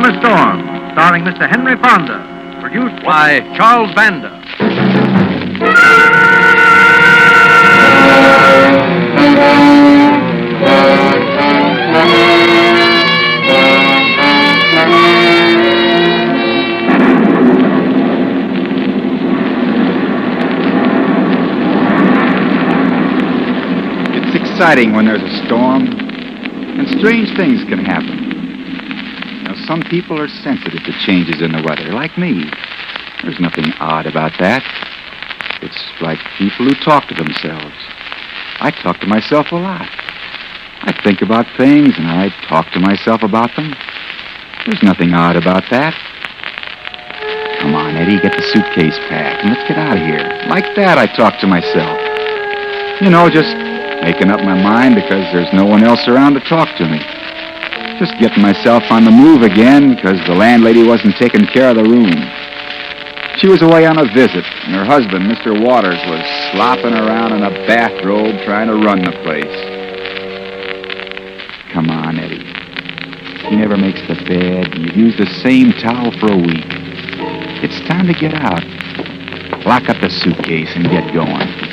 Summer Storm, starring Mr. Henry Fonda, produced by Charles Vanda. It's exciting when there's a storm, and strange things can happen. Now, some people are sensitive to changes in the weather, like me. There's nothing odd about that. It's like people who talk to themselves. I talk to myself a lot. I think about things, and I talk to myself about them. There's nothing odd about that. Come on, Eddie, get the suitcase packed, and let's get out of here. Like that, I talk to myself. You know, just making up my mind because there's no one else around to talk to me. Just getting myself on the move again because the landlady wasn't taking care of the room. She was away on a visit, and her husband, Mr. Waters, was slopping around in a bathrobe trying to run the place. Come on, Eddie. He never makes the bed. You've used the same towel for a week. It's time to get out. Lock up the suitcase and get going.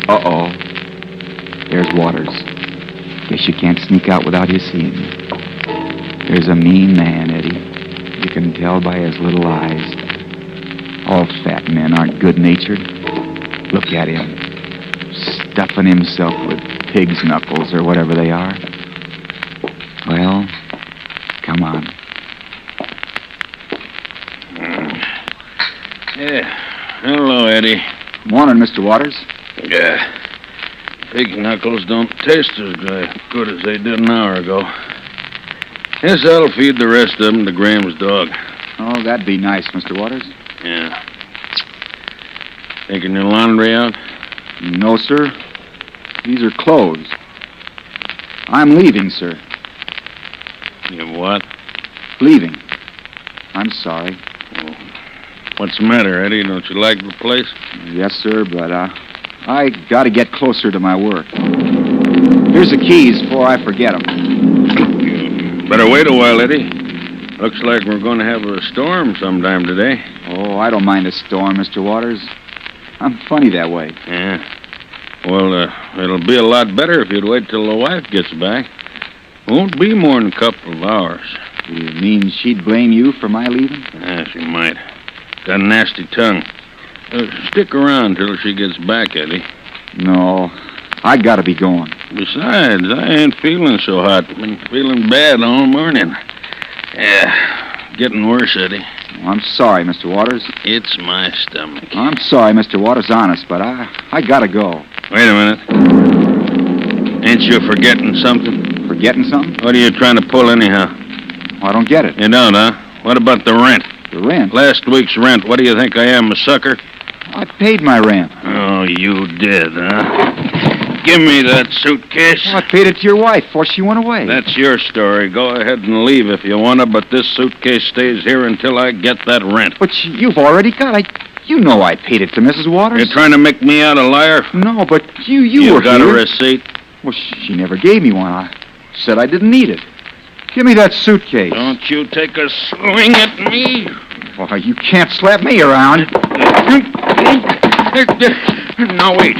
Uh-oh. There's Waters. Guess you can't sneak out without his seeing you. There's a mean man, Eddie. You can tell by his little eyes. All fat men aren't good-natured. Look at him. Stuffing himself with pig's knuckles or whatever they are. Well, come on. Yeah. Hello, Eddie. Morning, Mr. Waters. Yeah. Pig knuckles don't taste as good as they did an hour ago. Yes, I'll feed the rest of them to Graham's dog. Oh, that'd be nice, Mr. Waters. Yeah. Taking your laundry out? No, sir. These are clothes. I'm leaving, sir. You what? Leaving. I'm sorry. Well, what's the matter, Eddie? Don't you like the place? Yes, sir, but, I gotta get closer to my work. Here's the keys before I forget them. You better wait a while, Eddie. Looks like we're going to have a storm sometime today. Oh, I don't mind a storm, Mr. Waters. I'm funny that way. Yeah. Well, it'll be a lot better if you'd wait till the wife gets back. Won't be more than a couple of hours. You mean she'd blame you for my leaving? Yeah, she might. Got a nasty tongue. Stick around till she gets back, Eddie. No, I gotta be going. Besides, I ain't feeling so hot. Been feeling bad all morning. Yeah, getting worse, Eddie. Oh, I'm sorry, Mr. Waters. It's my stomach. I'm sorry, Mr. Waters, honest, but I gotta go. Wait a minute. Ain't you forgetting something? Forgetting something? What are you trying to pull anyhow? Oh, I don't get it. You don't, huh? What about the rent? The rent? Last week's rent. What do you think I am, a sucker? I paid my rent. Oh, you did, huh? Give me that suitcase. Oh, I paid it to your wife before she went away. That's your story. Go ahead and leave if you want to, but this suitcase stays here until I get that rent. But you've already got it. You know I paid it to Mrs. Waters. You're trying to make me out a liar? No, but you were got here. a receipt? Well, she never gave me one. I said I didn't need it. Give me that suitcase. Don't you take a swing at me. Why, you can't slap me around. Now, wait.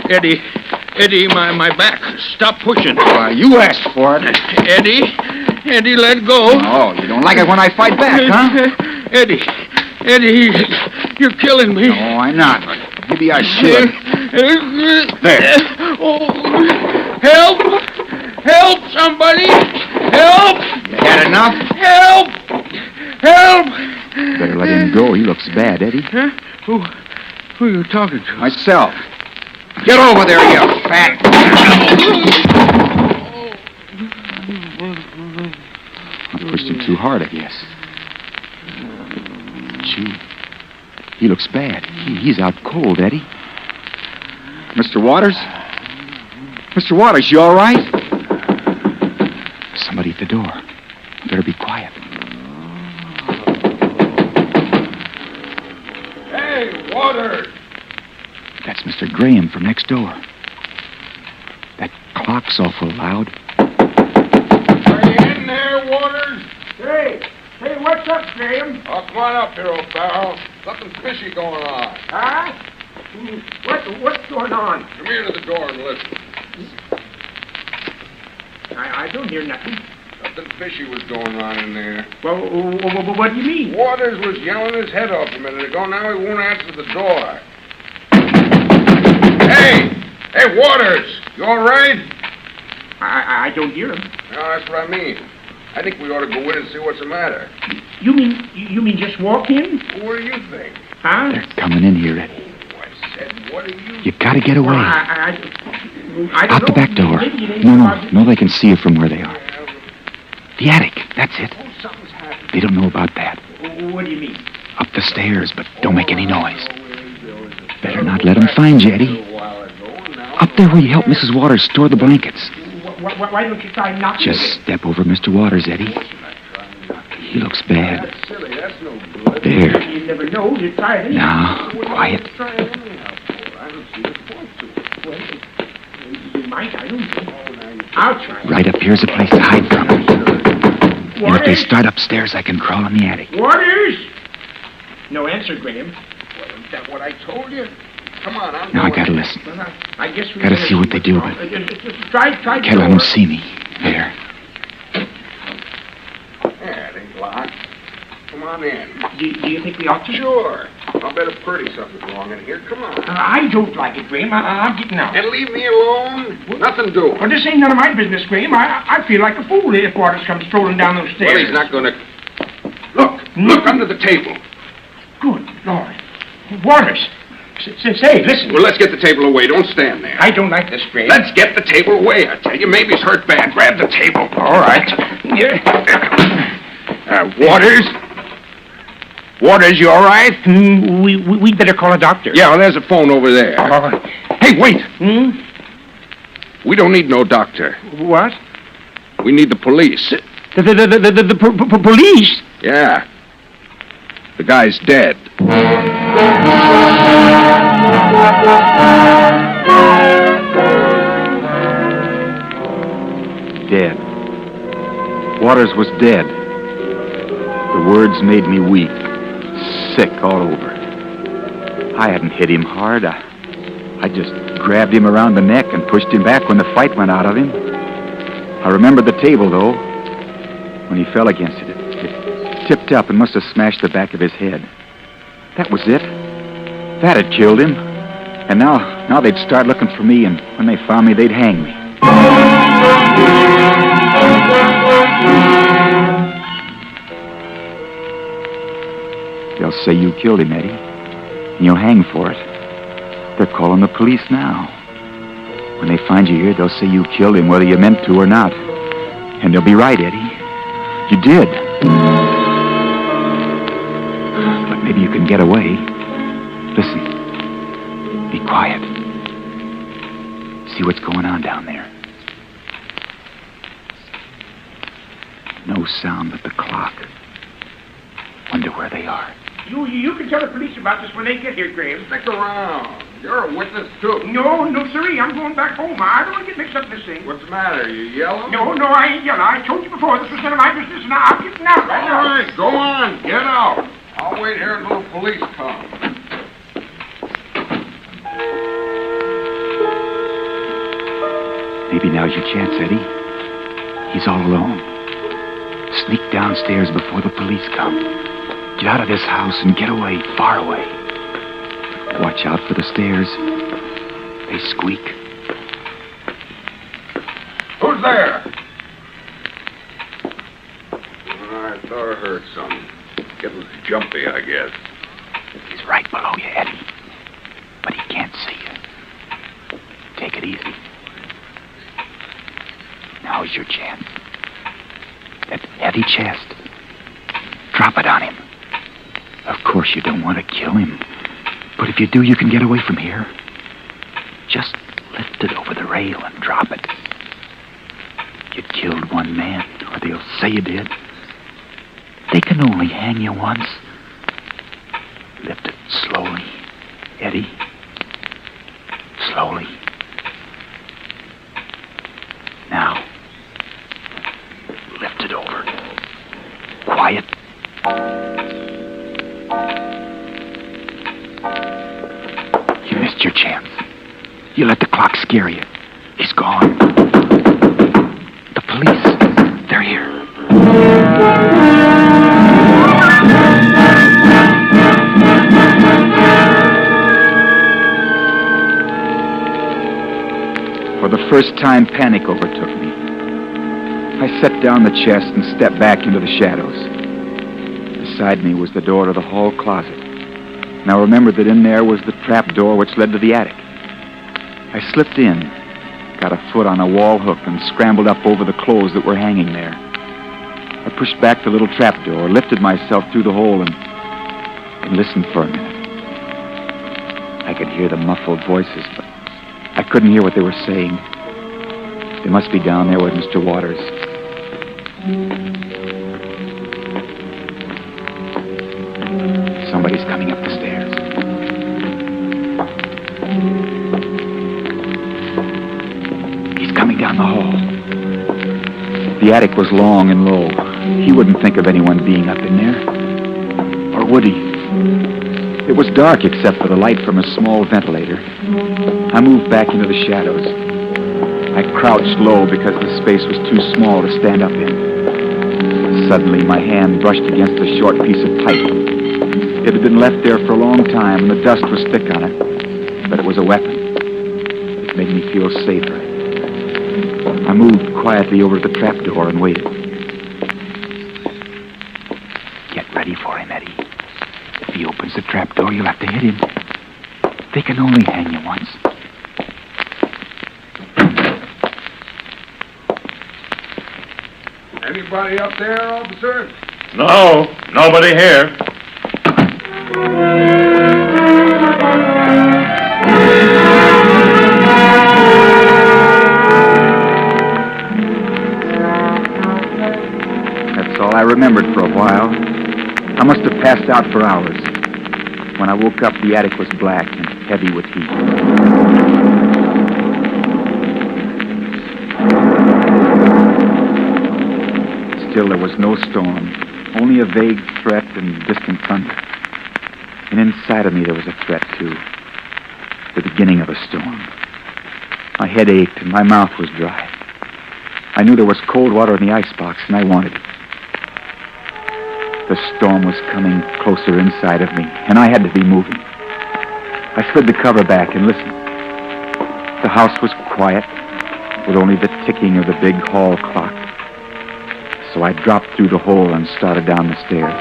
Eddie, my back. Stop pushing. Why, you asked for it. Eddie, let go. Oh, you don't like it when I fight back, huh? Eddie, you're killing me. No, I'm not. Maybe I should. There. Oh, help, somebody. Help. You had enough? Help. Better let him go. He looks bad, Eddie. Huh? Who are you talking to? Myself. Get over there, you fat... I pushed him too hard, I guess. Gee, he looks bad. He's out cold, Eddie. Mr. Waters? Mr. Waters, you all right? Somebody at the door. Better be quiet. Hey, Waters! That's It's Mr. Graham from next door. That clock's awful loud. Are you in there, Waters? Hey, what's up, Graham? Oh, come on up here, old pal. Something fishy going on. Huh? What's going on? Come here to the door and listen. I don't hear nothing. Something fishy was going on in there. Well, what do you mean? Waters was yelling his head off a minute ago. Now he won't answer the door. Hey, Waters, you all right? I don't hear him. No, that's what I mean. I think we ought to go in and see what's the matter. You mean just walk in? What do you think? Huh? They're coming in here, Eddie. I said, what do you... You gotta get away. Well, I don't Out the know. back door. Maybe it ain't No, about- they can see you from where they are. The attic, that's it. Oh, something's happened. They don't know about that. What do you mean? Up the stairs, but don't make any noise. Better not let them find you, Eddie. Up there where you helped Mrs. Waters store the blankets. Why don't you try knocking Just step over Mr. Waters, Eddie. He looks bad. That's silly. That's no good. There. You never know. You try it. Now, quiet. Try it anyhow for. I don't see the point to it. Well, you might. I don't know. I'll try. Right up here's a place to hide from them. And if they Waters? start upstairs, I can crawl in the attic. Waters? No answer, Graham. Well, isn't that what I told you? Come on, I'm Now I going gotta in. listen. Well, I guess we Gotta better see what they what's do, wrong. but- Just try the Can't let door. them see me. There. Yeah, it ain't locked. Come on in. Do you think we ought to? Sure. I'll bet a pretty something's wrong in here. Come on. I don't like it, Graham. I'm getting out. And leave me alone. Nothing doing. Well, this ain't none of my business, Graham. I feel like a fool if Waters comes strolling down those stairs. Well, he's not going to... Look under the table. Good Lord. Waters. Say, listen. Well, let's get the table away. Don't stand there. I don't like this, Graham. Let's get the table away, I tell you. Maybe he's hurt bad. Grab the table. All right. Waters? Waters, you all right? We'd better call a doctor. Yeah, well, there's a phone over there. Hey, wait. We don't need no doctor. What? We need the police. The police? Yeah. The guy's dead. Dead. Waters was dead. The words made me weak. Sick all over. I hadn't hit him hard. I just grabbed him around the neck and pushed him back when the fight went out of him. I remember the table, though. When he fell against it, it tipped up and must have smashed the back of his head. That was it. That had killed him. And now they'd start looking for me, and when they found me, they'd hang me. They'll say you killed him, Eddie, and you'll hang for it. They're calling the police now. When they find you here, they'll say you killed him, whether you meant to or not. And they'll be right, Eddie. You did. But maybe you can get away. Listen. Be quiet. See what's going on down there. No sound but the clock. Wonder where they are. You can tell the police about this when they get here, Graham. Stick around. You're a witness, too. No, sirree. I'm going back home. I don't want to get mixed up in this thing. What's the matter? You yelling? No, I ain't yelling. I told you before this was none of my business, and I'm getting out right now. All right, go on. Get out. I'll wait here until the police come. Maybe now's your chance, Eddie. He's all alone. Sneak downstairs before the police come. Get out of this house and get away, far away. Watch out for the stairs. They squeak. Who's there? I thought I heard something. Getting jumpy, I guess. He's right below you, Eddie. But he can't see you. Take it easy. Now's your chance. That heavy chest. Drop it on him. Of course you don't want to kill him. But if you do, you can get away from here. Just lift it over the rail and drop it. You killed one man, or they'll say you did. They can only hang you once. Lift it slowly, Eddie. slowly. Now, lift it over. Quiet. You missed your chance. You let the clock scare you. He's gone. The police, they're here. For the first time, panic overtook me. I set down the chest and stepped back into the shadows. Beside me was the door to the hall closet. Now remember that in there was the trap door which led to the attic. I slipped in, got a foot on a wall hook, and scrambled up over the clothes that were hanging there. I pushed back the little trap door, lifted myself through the hole, and listened for a minute. I could hear the muffled voices, but I couldn't hear what they were saying. They must be down there with Mr. Waters. Somebody's coming up the stairs. He's coming down the hall. The attic was long and low. He wouldn't think of anyone being up in there. Or would he? It was dark except for the light from a small ventilator. I moved back into the shadows. I crouched low because the space was too small to stand up in. Suddenly, my hand brushed against a short piece of pipe. It had been left there for a long time, and the dust was thick on it. But it was a weapon. It made me feel safer. I moved quietly over to the trapdoor and waited. Get ready for him, Eddie. If he opens the trapdoor, you'll have to hit him. They can only hang you once. Anybody up there, officer? No, nobody here. That's all I remembered for a while. I must have passed out for hours. When I woke up, the attic was black and heavy with heat. Still, there was no storm, only a vague threat and distant thunder. And inside of me, there was a threat, too. The beginning of a storm. My head ached and my mouth was dry. I knew there was cold water in the icebox, and I wanted it. The storm was coming closer inside of me, and I had to be moving. I slid the cover back and listened. The house was quiet, with only the ticking of the big hall clock. So I dropped through the hole and started down the stairs.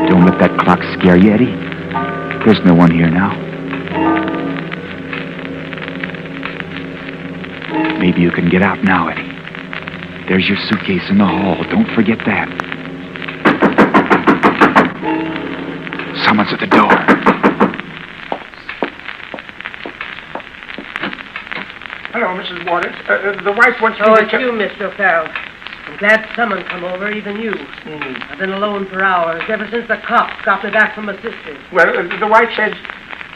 Don't let that clock scare you, Eddie. There's no one here now. Maybe you can get out now, Eddie. There's your suitcase in the hall. Don't forget that. Someone's at the door. Hello, Mrs. Waters. The wife wants me Oh, to it's you, Mr. O'Farrell. I'm glad someone come over, even you. I've been alone for hours, ever since the cops got me back from my sister's. Well, the wife says...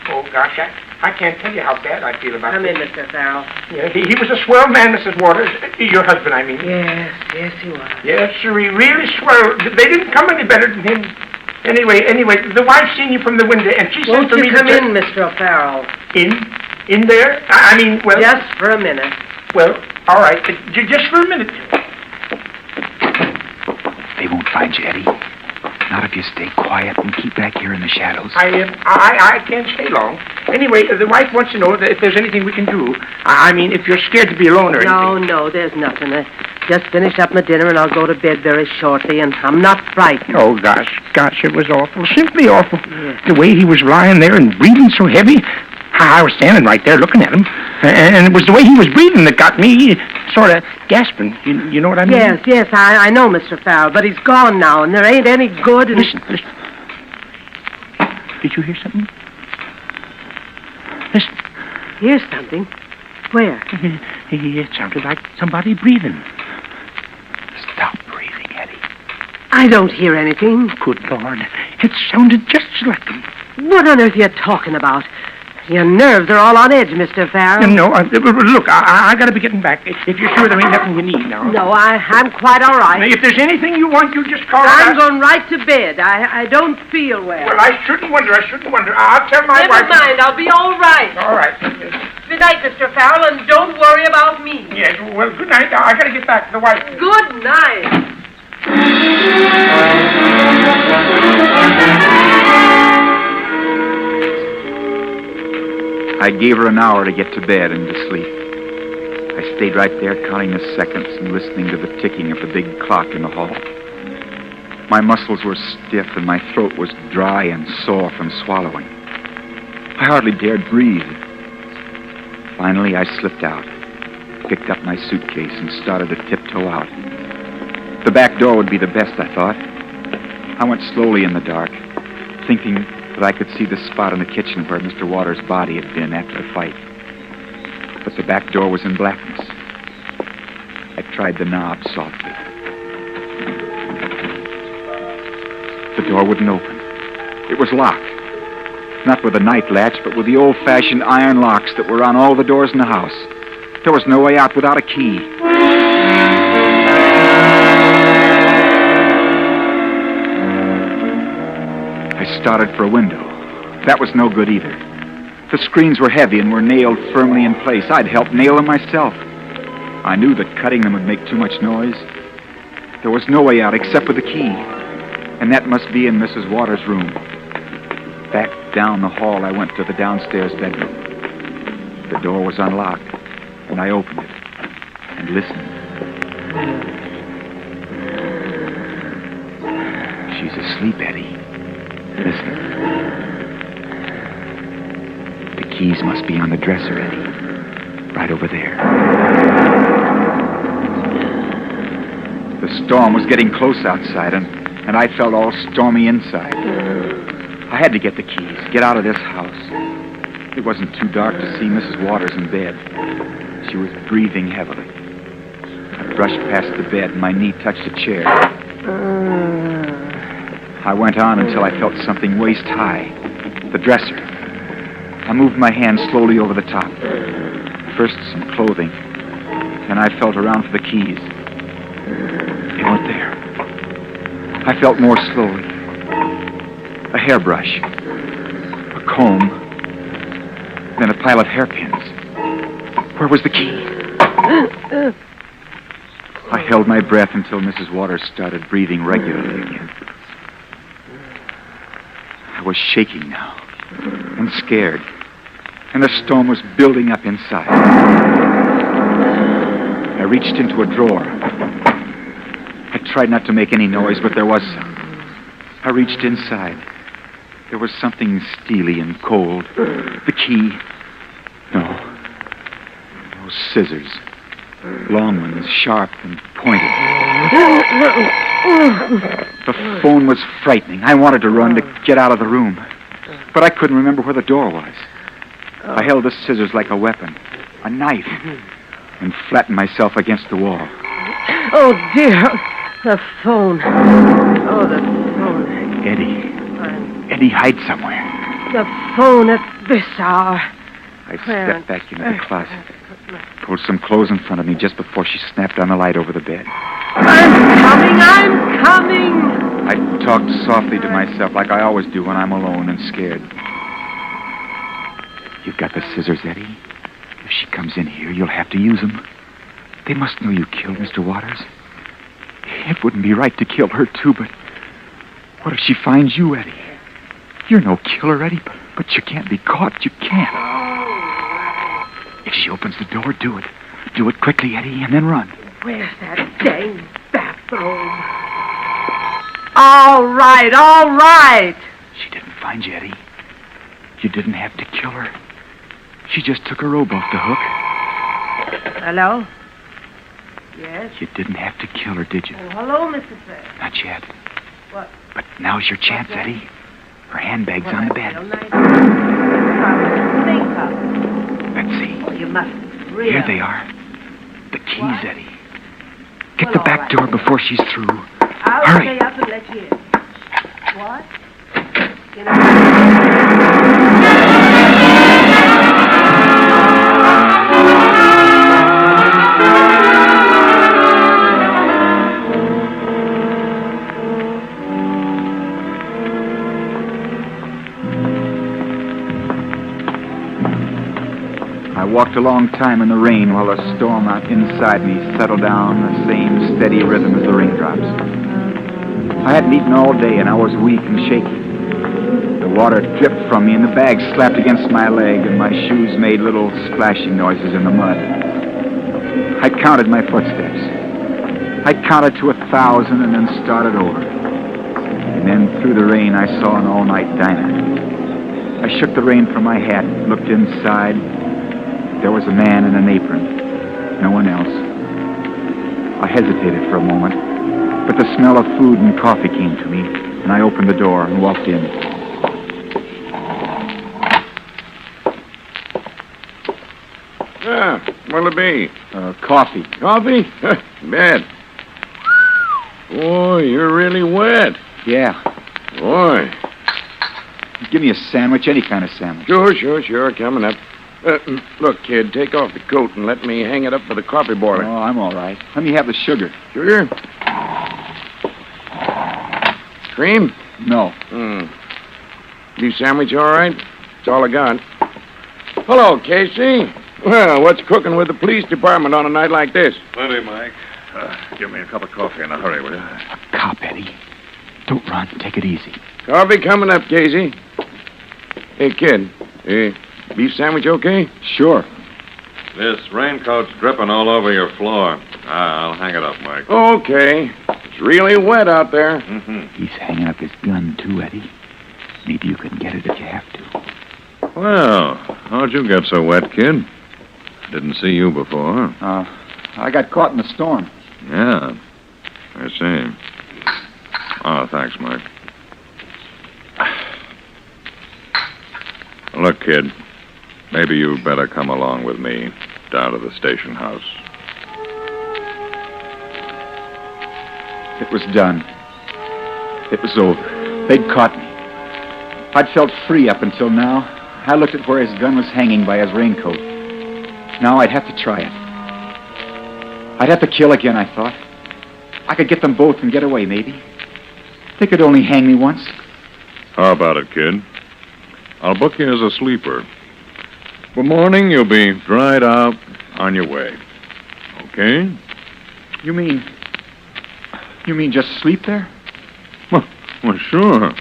Oh, gosh, I can't tell you how bad I feel about Come this. in, Mr. O'Farrell. Yeah, he was a swell man, Mrs. Waters. Your husband, I mean. Yes, he was. Yes, sir, he really swell. They didn't come any better than him. Anyway, the wife seen you from the window, and she said Won't for me you to... come in, Mr. O'Farrell? In there? I mean, well... Just for a minute. Well, all right. Just for a minute. They won't find you, Eddie. Not if you stay quiet and keep back here in the shadows. I can't stay long. Anyway, the wife wants to know that if there's anything we can do. I mean, if you're scared to be alone or anything. No, there's nothing. I just finished up my dinner and I'll go to bed very shortly, and I'm not frightened. Oh, gosh, it was awful. Simply awful. Yes. The way he was lying there and breathing so heavy. I was standing right there looking at him. And it was the way he was breathing that got me sort of gasping. You know what I mean? Yes, I know, Mr. Farrell, but he's gone now, and there ain't any good in... Listen. Did you hear something? Listen. Hear something? Where? It sounded like somebody breathing. Stop breathing, Eddie. I don't hear anything. Good Lord. It sounded just like them. What on earth are you talking about? Your nerves are all on edge, Mr. Farrell. No, look, I gotta be getting back. If you're sure there ain't nothing you need now. No, I'm quite all right. If there's anything you want, you just call I'm us. going right to bed. I don't feel well. Well, I shouldn't wonder. I'll tell my wife. Never mind, I'll be all right. All right. Good night, Mr. Farrell, and don't worry about me. Yes, well, good night. I gotta get back to the wife. Good night. I gave her an hour to get to bed and to sleep. I stayed right there counting the seconds and listening to the ticking of the big clock in the hall. My muscles were stiff and my throat was dry and sore from swallowing. I hardly dared breathe. Finally, I slipped out, picked up my suitcase, and started to tiptoe out. The back door would be the best, I thought. I went slowly in the dark, thinking that I could see the spot in the kitchen where Mr. Waters' body had been after the fight. But the back door was in blackness. I tried the knob softly. The door wouldn't open. It was locked. Not with a night latch, but with the old-fashioned iron locks that were on all the doors in the house. There was no way out without a key. I started for a window. That was no good either. The screens were heavy and were nailed firmly in place. I'd helped nail them myself. I knew that cutting them would make too much noise. There was no way out except with a key, and that must be in Mrs. Waters' room. Back down the hall, I went to the downstairs bedroom. The door was unlocked, and I opened it and listened. She's asleep, Eddie. Listen. The keys must be on the dresser, Eddie. Right over there. The storm was getting close outside, and I felt all stormy inside. I had to get the keys, get out of this house. It wasn't too dark to see Mrs. Waters in bed. She was breathing heavily. I brushed past the bed, and my knee touched a chair. I went on until I felt something waist high. The dresser. I moved my hand slowly over the top. First some clothing. Then I felt around for the keys. They weren't there. I felt more slowly. A hairbrush. A comb. Then a pile of hairpins. Where was the key? I held my breath until Mrs. Waters started breathing regularly again. I was shaking now, and scared, and the storm was building up inside. I reached into a drawer. I tried not to make any noise, but there was some. I reached inside. There was something steely and cold. The key. No. Those scissors. Long ones, sharp and pointed. The phone was frightening. I wanted to run to get out of the room. But I couldn't remember where the door was. I held the scissors like a weapon, a knife, and flattened myself against the wall. Oh, dear. The phone. Oh, the phone. Eddie, hide somewhere. The phone at this hour. I stepped back into the closet, pulled some clothes in front of me just before she snapped on the light over the bed. I'm coming! I talked softly to myself like I always do when I'm alone and scared. You've got the scissors, Eddie. If she comes in here, you'll have to use them. They must know you killed Mr. Waters. It wouldn't be right to kill her, too, but what if she finds you, Eddie? You're no killer, Eddie, but you can't be caught. You can't. If she opens the door, do it. Do it quickly, Eddie, and then run. Where's that dang bathroom? All right. She didn't find you, Eddie. You didn't have to kill her. She just took her robe off the hook. Hello? Yes? You didn't have to kill her, did you? Oh, hello, Mr. Fair. Not yet. What? But now's your chance, Eddie. Her handbag's on the bed. Let's see. Oh, you must really. Here they are. The keys, What? Eddie. Get the back door before she's through. I'll Hurry. stay up and let you in. What? You know. I walked a long time in the rain while the storm out inside me settled down the same steady rhythm as the raindrops. I hadn't eaten all day and I was weak and shaky. The water dripped from me and the bag slapped against my leg and my shoes made little splashing noises in the mud. I counted my footsteps. I counted to 1,000 and then started over. And then through the rain I saw an all-night diner. I shook the rain from my hat, looked inside. There was a man in an apron. No one else. I hesitated for a moment, but the smell of food and coffee came to me, and I opened the door and walked in. What'll it be? Coffee. Coffee? Bad. Boy, you're really wet. Yeah. Boy. Give me a sandwich, any kind of sandwich. Sure. Coming up. Look, kid, take off the coat and let me hang it up for the coffee boiler. Oh, I'm all right. Let me have the sugar. Sugar? Cream? No. Beef sandwich all right? That's all I got. Hello, Casey. Well, what's cooking with the police department on a night like this? Plenty, Mike. Give me a cup of coffee in a hurry, will you? Cop, Eddie. Don't run. Take it easy. Coffee coming up, Casey. Hey, kid. Beef sandwich okay? Sure. This raincoat's dripping all over your floor. I'll hang it up, Mike. Okay. It's really wet out there. He's hanging up his gun, too, Eddie. Maybe you can get it if you have to. Well, how'd you get so wet, kid? Didn't see you before. I got caught in the storm. Yeah, I see. Oh, thanks, Mike. Look, kid, maybe you better come along with me down to the station house. It was done. It was over. They'd caught me. I'd felt free up until now. I looked at where his gun was hanging by his raincoat. Now I'd have to try it. I'd have to kill again, I thought. I could get them both and get away, maybe. They could only hang me once. How about it, kid? I'll book you as a sleeper. For morning, you'll be dried out on your way. Okay? You mean just sleep there? Well, sure.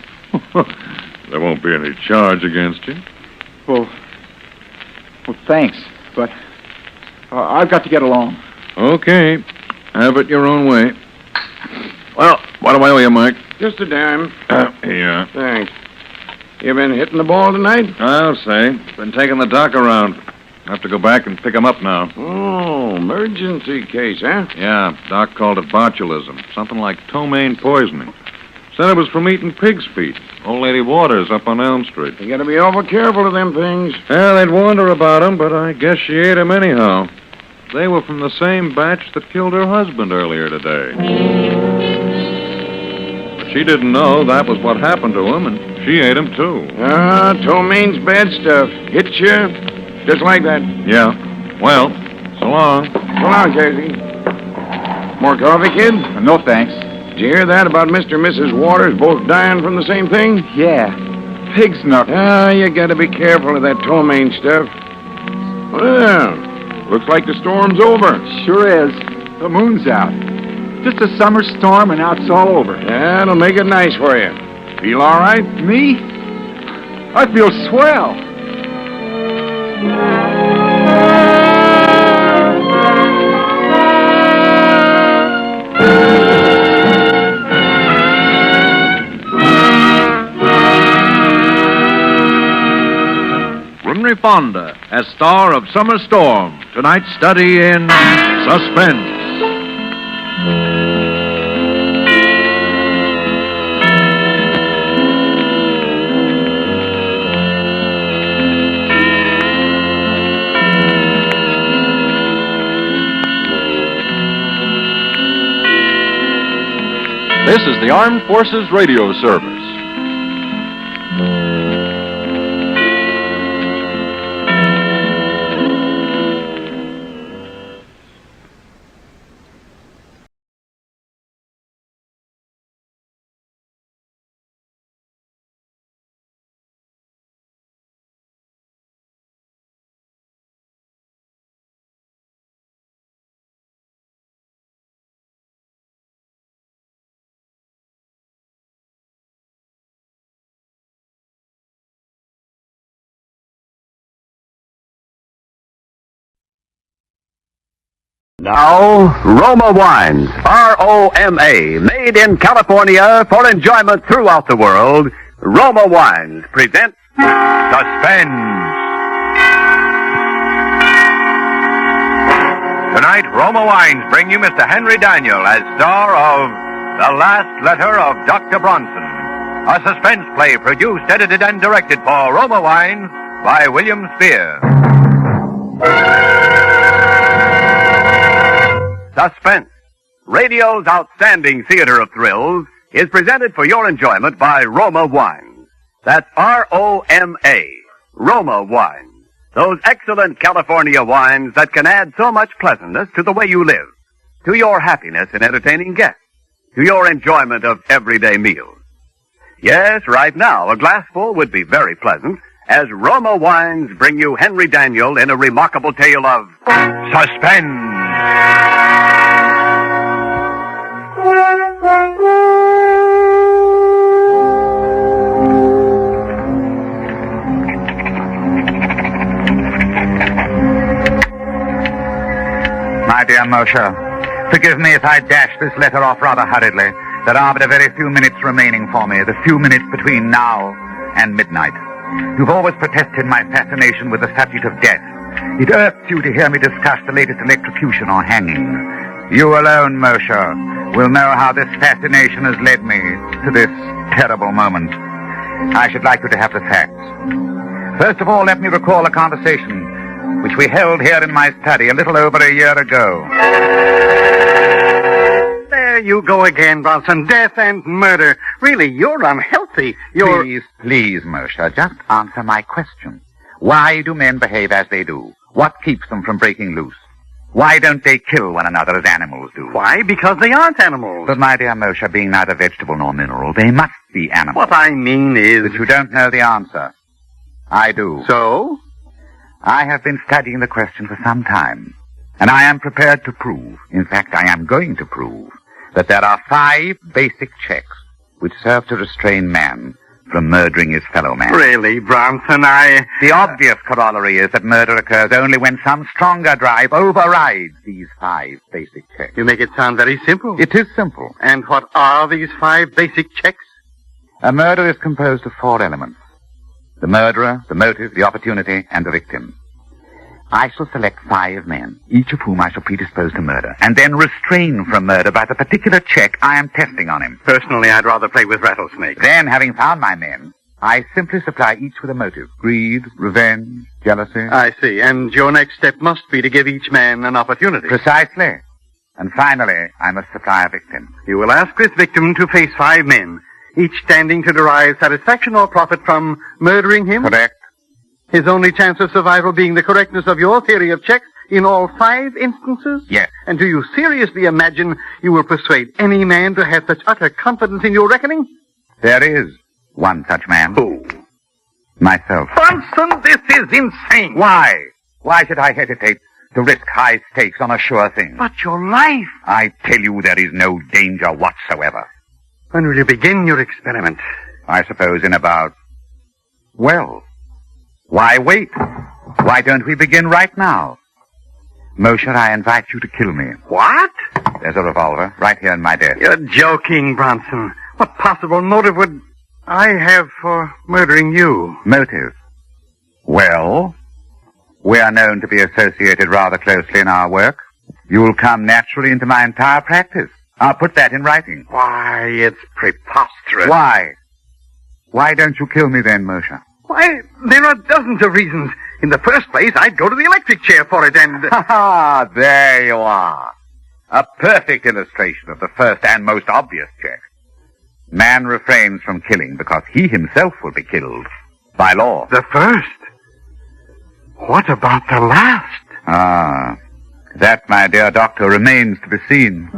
There won't be any charge against you. Well, thanks, but I've got to get along. Okay. Have it your own way. Well, what do I owe you, Mike? Just a dime. Yeah. Thanks. You been hitting the ball tonight? I'll say. Been taking the doc around. Have to go back and pick him up now. Oh, emergency case, huh? Yeah, Doc called it botulism. Something like ptomaine poisoning. Said it was from eating pig's feet. Old Lady Waters up on Elm Street. You gotta be awful careful of them things. Yeah, they'd warned her about them, but I guess she ate them anyhow. They were from the same batch that killed her husband earlier today. But she didn't know that was what happened to him, and she ate him too. Ptomaine's bad stuff. Hits you just like that. Yeah. Well, so long. So long, Casey. More coffee, kid? No, thanks. Did you hear that about Mr. and Mrs. Waters both dying from the same thing? Yeah. Pig's knuckles. You gotta be careful of that ptomaine stuff. Well, looks like the storm's over. Sure is. The moon's out. Just a summer storm, and now it's all over. That'll make it nice for you. Feel all right? Me? I feel swell. Henry Fonda as star of Summer Storm. Tonight's study in suspense. This is the Armed Forces Radio Service. Now, Roma Wines, R-O-M-A, made in California for enjoyment throughout the world. Roma Wines present Suspense. Tonight, Roma Wines bring you Mr. Henry Daniel as star of The Last Letter of Dr. Bronson, a suspense play produced, edited, and directed for Roma Wines by William Spear. Suspense, radio's outstanding theater of thrills, is presented for your enjoyment by Roma Wines. That's R-O-M-A, Roma Wines. Those excellent California wines that can add so much pleasantness to the way you live, to your happiness in entertaining guests, to your enjoyment of everyday meals. Yes, right now, a glassful would be very pleasant, as Roma Wines bring you Henry Daniel in a remarkable tale of suspense. My dear Moshe, forgive me if I dash this letter off rather hurriedly. There are but a very few minutes remaining for me, the few minutes between now and midnight. You've always protested my fascination with the subject of death. It irks you to hear me discuss the latest electrocution or hanging. You alone, Moshe, will know how this fascination has led me to this terrible moment. I should like you to have the facts. First of all, let me recall a conversation which we held here in my study a little over a year ago. There you go again, Bronson. Death and murder. Really, you're unhealthy. Please, Moshe, just answer my question. Why do men behave as they do? What keeps them from breaking loose? Why don't they kill one another as animals do? Why? Because they aren't animals. But, my dear Moshe, being neither vegetable nor mineral, they must be animals. What I mean is... But you don't know the answer. I do. So? I have been studying the question for some time, and I am prepared to prove, in fact, I am going to prove, that there are 5 basic checks which serve to restrain man from murdering his fellow man. Really, Bronson, The obvious corollary is that murder occurs only when some stronger drive overrides these 5 basic checks. You make it sound very simple. It is simple. And what are these 5 basic checks? A murder is composed of 4 elements. The murderer, the motive, the opportunity, and the victim. I shall select 5 men, each of whom I shall predispose to murder, and then restrain from murder by the particular check I am testing on him. Personally, I'd rather play with rattlesnakes. Then, having found my men, I simply supply each with a motive. Greed, revenge, jealousy. I see. And your next step must be to give each man an opportunity. Precisely. And finally, I must supply a victim. You will ask this victim to face 5 men, each standing to derive satisfaction or profit from murdering him? Correct. His only chance of survival being the correctness of your theory of checks in all 5 instances? Yes. And do you seriously imagine you will persuade any man to have such utter confidence in your reckoning? There is one such man. Who? Myself. Bronson, this is insane. Why? Why should I hesitate to risk high stakes on a sure thing? But your life. I tell you there is no danger whatsoever. When will you begin your experiment? I suppose in about... Well, why wait? Why don't we begin right now? Moshe, I invite you to kill me. What? There's a revolver right here in my desk. You're joking, Bronson. What possible motive would I have for murdering you? Motive? Well, we are known to be associated rather closely in our work. You'll come naturally into my entire practice. I'll put that in writing. Why, it's preposterous. Why? Why don't you kill me then, Moshe? Why, there are dozens of reasons. In the first place, I'd go to the electric chair for it and... Ha ha! There you are. A perfect illustration of the first and most obvious check. Man refrains from killing because he himself will be killed by law. The first? What about the last? Ah, that, my dear doctor, remains to be seen.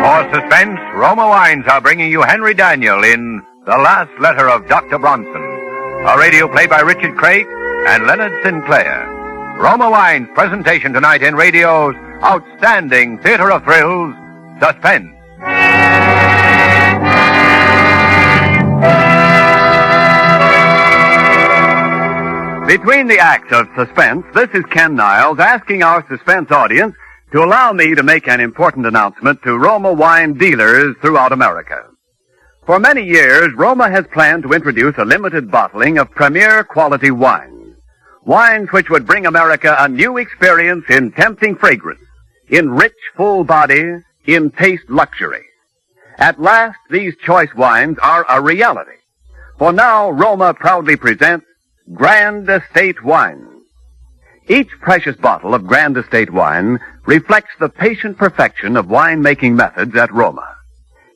For Suspense, Roma Wines are bringing you Henry Daniel in The Last Letter of Dr. Bronson, a radio play by Richard Craig and Leonard Sinclair. Roma Wines' presentation tonight in radio's outstanding theater of thrills, Suspense. Between the acts of Suspense, this is Ken Niles asking our Suspense audience to allow me to make an important announcement to Roma wine dealers throughout America. For many years, Roma has planned to introduce a limited bottling of premier quality wines. Wines which would bring America a new experience in tempting fragrance, in rich, full body, in taste luxury. At last, these choice wines are a reality. For now, Roma proudly presents Grand Estate Wines. Each precious bottle of Grand Estate wine reflects the patient perfection of wine-making methods at Roma.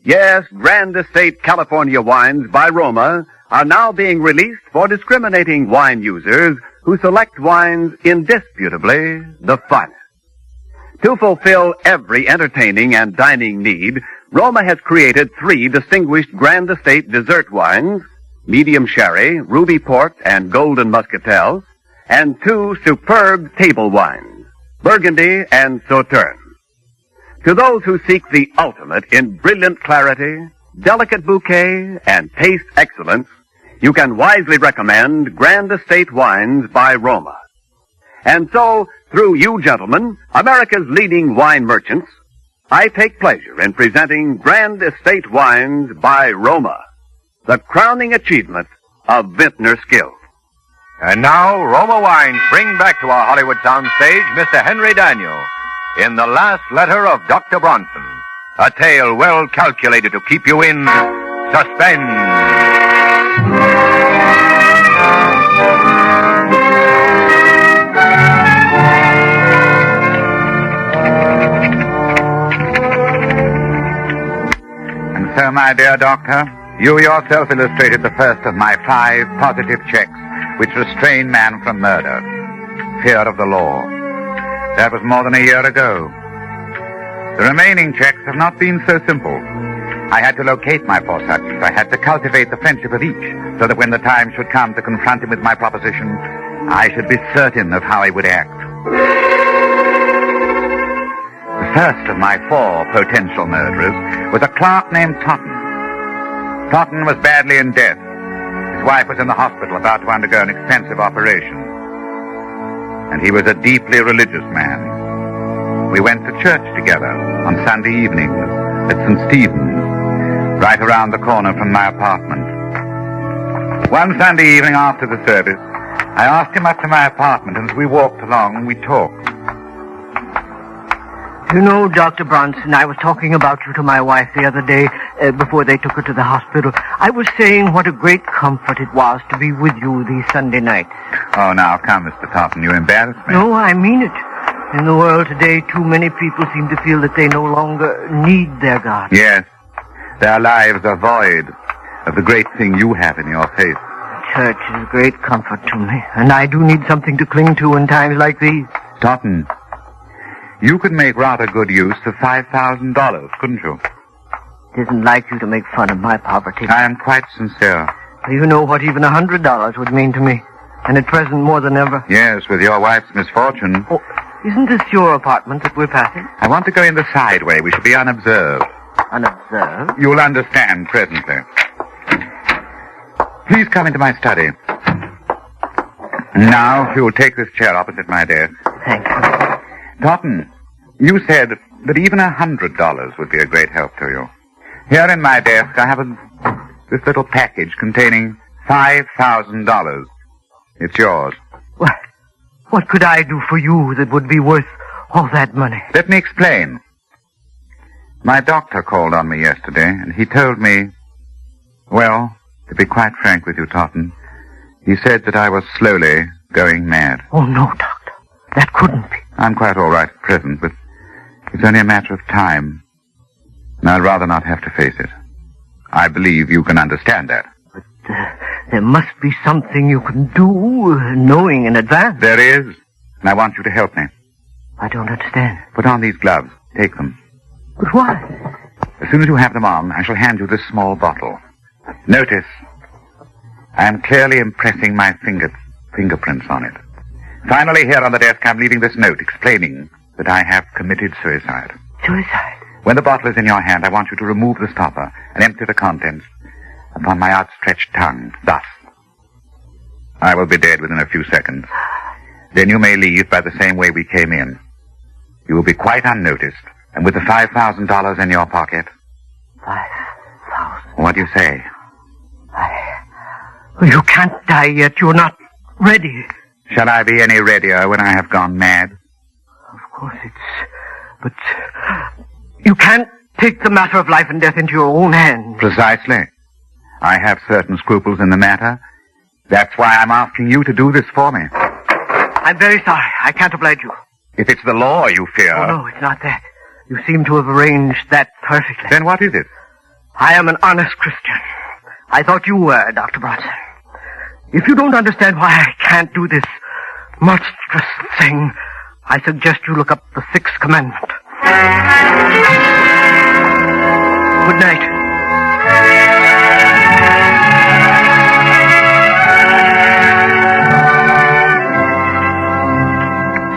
Yes, Grand Estate California wines by Roma are now being released for discriminating wine users who select wines indisputably the finest. To fulfill every entertaining and dining need, Roma has created 3 distinguished Grand Estate dessert wines, medium sherry, ruby port, and golden muscatel, and 2 superb table wines, Burgundy and Sauterne. To those who seek the ultimate in brilliant clarity, delicate bouquet, and taste excellence, you can wisely recommend Grand Estate Wines by Roma. And so, through you gentlemen, America's leading wine merchants, I take pleasure in presenting Grand Estate Wines by Roma, the crowning achievement of vintner skill. And now, Roma Wines bring back to our Hollywood soundstage Mr. Henry Daniel in The Last Letter of Dr. Bronson, a tale well calculated to keep you in suspense. And so, my dear doctor, you yourself illustrated the first of my 5 positive checks which restrain man from murder. Fear of the law. That was more than a year ago. The remaining checks have not been so simple. I had to locate my 4 subjects. I had to cultivate the friendship of each, so that when the time should come to confront him with my proposition, I should be certain of how he would act. The first of my 4 potential murderers was a clerk named Totten. Totten was badly in debt. His wife was in the hospital about to undergo an expensive operation. And he was a deeply religious man. We went to church together on Sunday evenings at St. Stephen's, right around the corner from my apartment. One Sunday evening after the service, I asked him up to my apartment, and as we walked along, we talked. You know, Dr. Bronson, I was talking about you to my wife the other day before they took her to the hospital. I was saying what a great comfort it was to be with you these Sunday nights. Oh, now, come, Mr. Totten, you embarrass me. No, I mean it. In the world today, too many people seem to feel that they no longer need their God. Yes, their lives are void of the great thing you have in your faith. Church is a great comfort to me, and I do need something to cling to in times like these. Totten, you could make rather good use of $5,000, couldn't you? It isn't like you to make fun of my poverty. I am quite sincere. You know what even $100 would mean to me, and at present more than ever. Yes, with your wife's misfortune. Oh, isn't this your apartment that we're passing? I want to go in the side way. We shall be unobserved. Unobserved? You'll understand presently. Please come into my study. Now, if you'll take this chair opposite my desk. Thank you. Totten, you said that even $100 would be a great help to you. Here in my desk, I have this little package containing $5,000. It's yours. What could I do for you that would be worth all that money? Let me explain. My doctor called on me yesterday, and he told me, well, to be quite frank with you, Totten, he said that I was slowly going mad. Oh, no, Doctor. That couldn't be. I'm quite all right at present, but it's only a matter of time. And I'd rather not have to face it. I believe you can understand that. But there must be something you can do, knowing in advance. There is, and I want you to help me. I don't understand. Put on these gloves. Take them. But why? As soon as you have them on, I shall hand you this small bottle. Notice, I am clearly impressing my fingerprints on it. Finally, here on the desk, I'm leaving this note explaining that I have committed suicide. Suicide? When the bottle is in your hand, I want you to remove the stopper and empty the contents upon my outstretched tongue, thus. I will be dead within a few seconds. Then you may leave by the same way we came in. You will be quite unnoticed, and with the $5,000 in your pocket. 5,000? What do you say? You can't die yet. You're not ready. Shall I be any readier when I have gone mad? Of course but you can't take the matter of life and death into your own hands. Precisely. I have certain scruples in the matter. That's why I'm asking you to do this for me. I'm very sorry. I can't oblige you. If it's the law you fear... Oh, no, it's not that. You seem to have arranged that perfectly. Then what is it? I am an honest Christian. I thought you were, Dr. Bronson. If you don't understand why I can't do this monstrous thing, I suggest you look up the Sixth Commandment. Good night.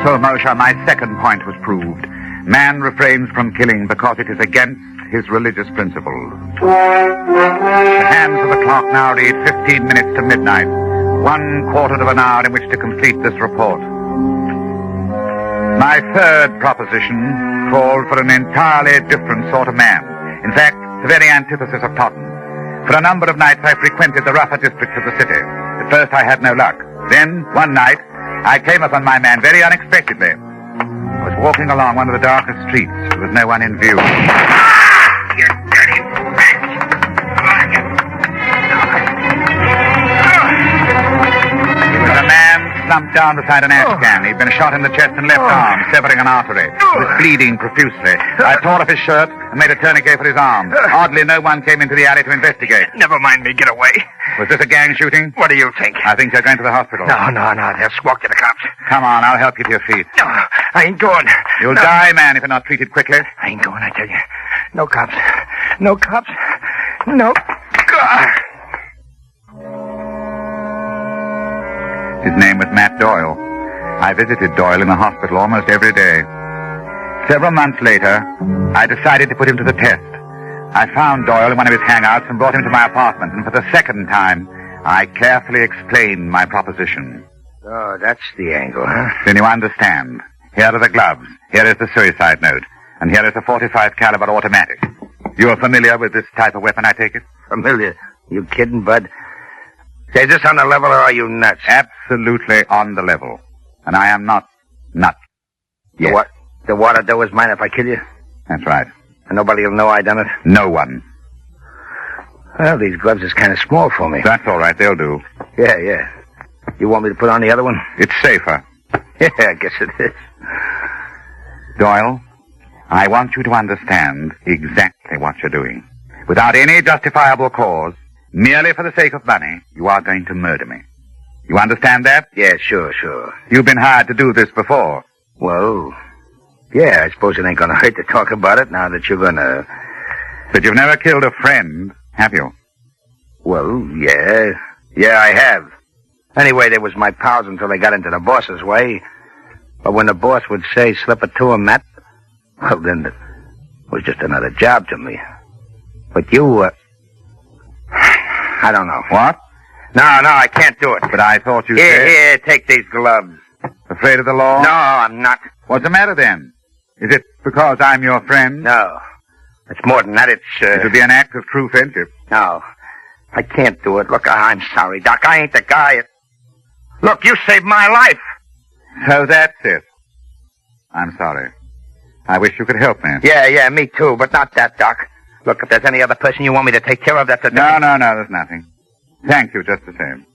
So, Moshe, my second point was proved. Man refrains from killing because it is against his religious principles. The hands of the clock now read 15 minutes to midnight. 1/4 of an hour in which to complete this report. My third proposition called for an entirely different sort of man. In fact, the very antithesis of Totten. For a number of nights I frequented the rougher districts of the city. At first I had no luck. Then, one night, I came upon my man very unexpectedly. I was walking along one of the darkest streets. There was no one in view. You dirty rat! He was a man slumped down beside an ash can. He'd been shot in the chest and left arm, severing an artery. He was bleeding profusely. I tore off his shirt and made a tourniquet for his arm. Oddly, no one came into the alley to investigate. Never mind me. Get away. Was this a gang shooting? What do you think? I think you're going to the hospital. No. They'll squawk to the cops. Come on, I'll help you to your feet. No, I ain't going. You'll die, man, if you're not treated quickly. I ain't going, I tell you. No cops. No cops. No. God. His name was Matt Doyle. I visited Doyle in the hospital almost every day. Several months later, I decided to put him to the test. I found Doyle in one of his hangouts and brought him to my apartment, and for the second time, I carefully explained my proposition. Oh, that's the angle, huh? Then you understand. Here are the gloves. Here is the suicide note. And here is a .45 caliber automatic. You are familiar with this type of weapon, I take it? Familiar? You kidding, Bud? Is this on the level, or are you nuts? Absolutely on the level. And I am not nuts. Yes. What? The water dough is mine if I kill you? That's right. And nobody will know I done it? No one. Well, these gloves is kind of small for me. That's all right. They'll do. Yeah. You want me to put on the other one? It's safer. Yeah, I guess it is. Doyle, I want you to understand exactly what you're doing. Without any justifiable cause, merely for the sake of money, you are going to murder me. You understand that? Yeah, sure. You've been hired to do this before. Well, yeah, I suppose it ain't gonna hurt to talk about it now that you're gonna... But you've never killed a friend, have you? Well, yeah. Yeah, I have. Anyway, they was my pals until they got into the boss's way. But when the boss would say, slip it to him, Matt, well, then it was just another job to me. But you, I don't know. What? No, I can't do it. But I thought you said... Here, take these gloves. Afraid of the law? No, I'm not. What's the matter, then? Is it because I'm your friend? No. It's more than that. It would be an act of true friendship. No. I can't do it. Look, I'm sorry, Doc. I ain't the guy. Look, you saved my life. So that's it. I'm sorry. I wish you could help me. Yeah, me too, but not that, Doc. Look, if there's any other person you want me to take care of, that's a... No, there's nothing. Thank you just the same.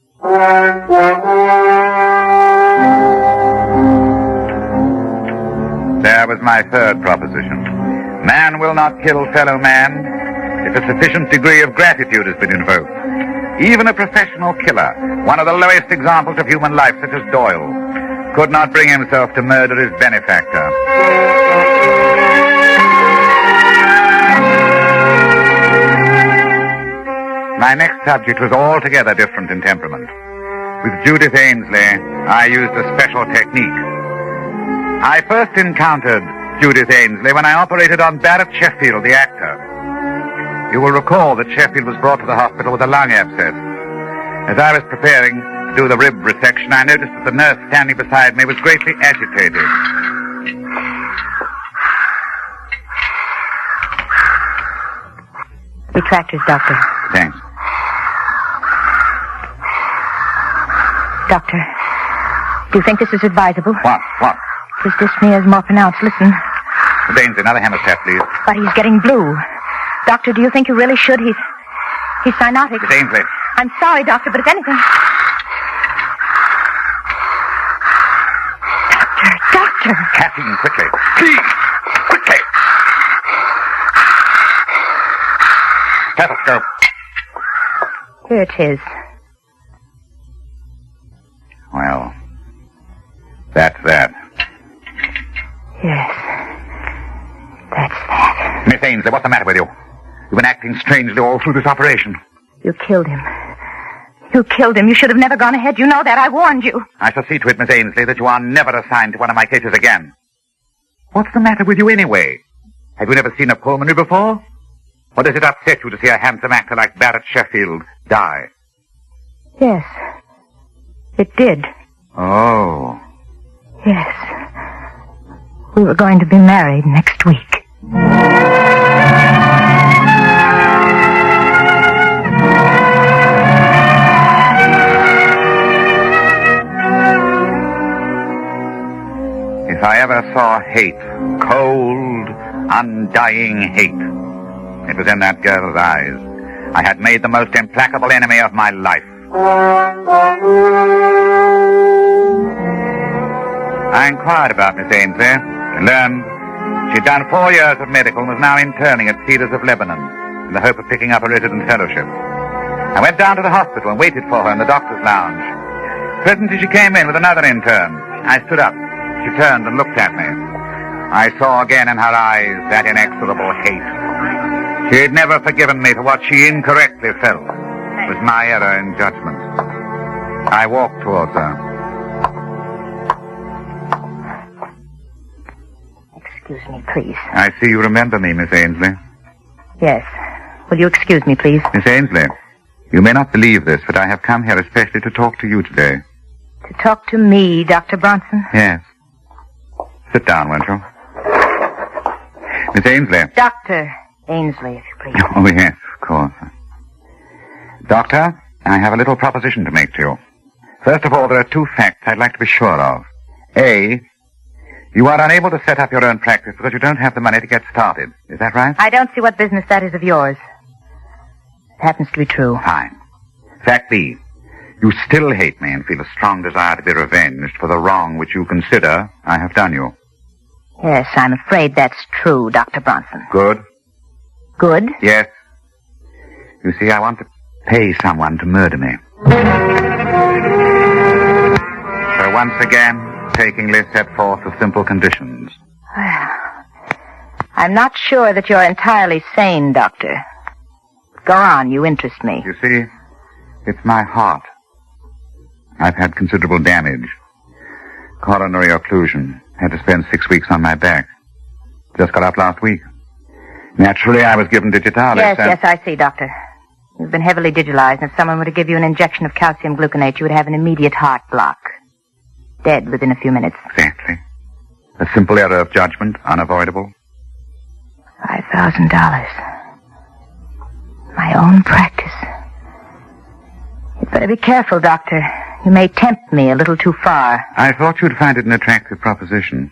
There was my third proposition. Man will not kill fellow man if a sufficient degree of gratitude has been invoked. Even a professional killer, one of the lowest examples of human life, such as Doyle, could not bring himself to murder his benefactor. My next subject was altogether different in temperament. With Judith Ainsley, I used a special technique. I first encountered Judith Ainsley when I operated on Barrett Sheffield, the actor. You will recall that Sheffield was brought to the hospital with a lung abscess. As I was preparing to do the rib resection, I noticed that the nurse standing beside me was greatly agitated. Retractors, Doctor. Thanks. Doctor, do you think this is advisable? What? His dyspnea is more pronounced. Listen. Baines, another hemostat, please. But he's getting blue. Doctor, do you think you really should? He's cyanotic. Miss Ainsley. I'm sorry, Doctor, but if anything... Doctor! Caffeine, quickly. Please! Quickly! Stethoscope. Here it is. Well, that's that. Yes. That's that. Miss Ainsley, what's the matter with you? You've been acting strangely all through this operation. You killed him. You killed him. You should have never gone ahead. You know that. I warned you. I shall see to it, Miss Ainsley, that you are never assigned to one of my cases again. What's the matter with you anyway? Have you never seen a pulmonary before? Or does it upset you to see a handsome actor like Barrett Sheffield die? Yes. It did. Oh. Yes. We were going to be married next week. If I ever saw hate, cold, undying hate, it was in that girl's eyes. I had made the most implacable enemy of my life. I inquired about Miss Ainsley and learned she'd done 4 years of medical and was now interning at Cedars of Lebanon in the hope of picking up a resident fellowship. I went down to the hospital and waited for her in the doctor's lounge. Presently she came in with another intern. I stood up. She turned and looked at me. I saw again in her eyes that inexorable hate. She had never forgiven me for what she incorrectly felt was my error in judgment. I walked towards her. Excuse me, please. I see you remember me, Miss Ainsley. Yes. Will you excuse me, please? Miss Ainsley, you may not believe this, but I have come here especially to talk to you today. To talk to me, Dr. Bronson? Yes. Sit down, won't you? Miss Ainsley. Dr. Ainsley, if you please. Oh, yes, of course. Doctor, I have a little proposition to make to you. First of all, there are 2 facts I'd like to be sure of. A, you are unable to set up your own practice because you don't have the money to get started. Is that right? I don't see what business that is of yours. It happens to be true. Fine. Fact B, you still hate me and feel a strong desire to be revenged for the wrong which you consider I have done you. Yes, I'm afraid that's true, Dr. Bronson. Good? Good? Yes. You see, I want to pay someone to murder me. So once again, takingly set forth the simple conditions. I'm not sure that you're entirely sane, Doctor. Go on, you interest me. You see, it's my heart. I've had considerable damage. Coronary occlusion. Had to spend 6 weeks on my back. Just got up last week. Naturally, I was given digitalis. Yes, I see, Doctor. You've been heavily digitalized, and if someone were to give you an injection of calcium gluconate, you would have an immediate heart block. Dead within a few minutes. Exactly. A simple error of judgment, unavoidable. $5,000. My own practice. You'd better be careful, Doctor. You may tempt me a little too far. I thought you'd find it an attractive proposition.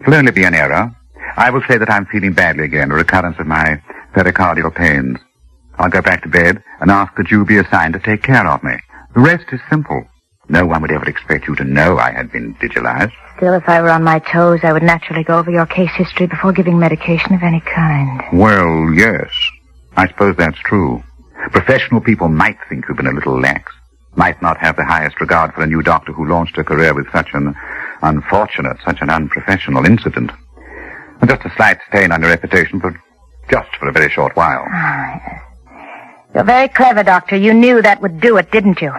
It'll only be an error. I will say that I'm feeling badly again, a recurrence of my pericardial pains. I'll go back to bed and ask that you be assigned to take care of me. The rest is simple. No one would ever expect you to know I had been digitalized. Still, if I were on my toes, I would naturally go over your case history before giving medication of any kind. Well, yes. I suppose that's true. Professional people might think you've been a little lax. Might not have the highest regard for a new doctor who launched a career with such an unfortunate, such an unprofessional incident. And just a slight stain on your reputation, but just for a very short while. You're very clever, Doctor. You knew that would do it, didn't you?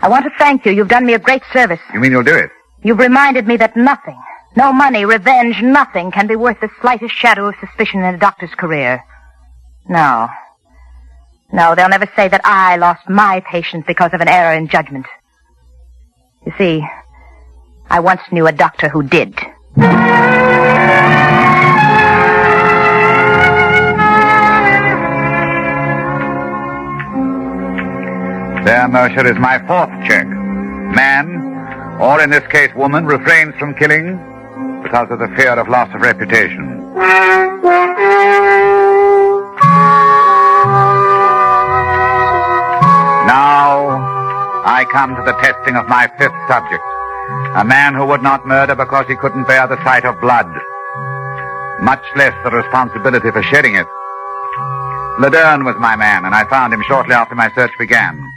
I want to thank you. You've done me a great service. You mean you'll do it? You've reminded me that nothing, no money, revenge, nothing can be worth the slightest shadow of suspicion in a doctor's career. No. No, they'll never say that I lost my patient because of an error in judgment. You see, I once knew a doctor who did. There, Mercer, is my fourth check. Man, or in this case woman, refrains from killing because of the fear of loss of reputation. Now, I come to the testing of my fifth subject. A man who would not murder because he couldn't bear the sight of blood, much less the responsibility for shedding it. Laderne was my man, and I found him shortly after my search began.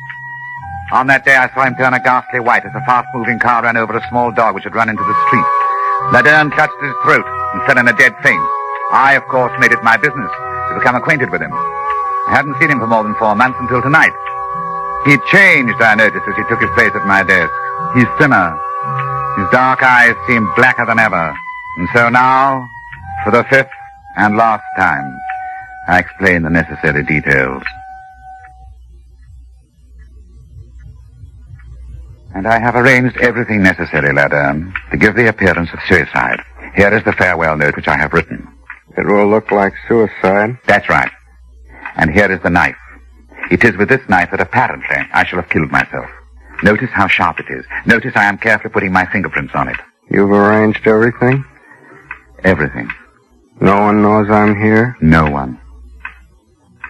On that day, I saw him turn a ghastly white as a fast-moving car ran over a small dog which had run into the street. Laderne clutched his throat and fell in a dead faint. I, of course, made it my business to become acquainted with him. I hadn't seen him for more than 4 months until tonight. He'd changed, I noticed, as he took his place at my desk. He's thinner. His dark eyes seemed blacker than ever. And so now, for the fifth and last time, I explain the necessary details. And I have arranged everything necessary, Laderne, to give the appearance of suicide. Here is the farewell note which I have written. It will look like suicide. That's right. And here is the knife. It is with this knife that apparently I shall have killed myself. Notice how sharp it is. Notice I am carefully putting my fingerprints on it. You've arranged everything? Everything. No one knows I'm here? No one.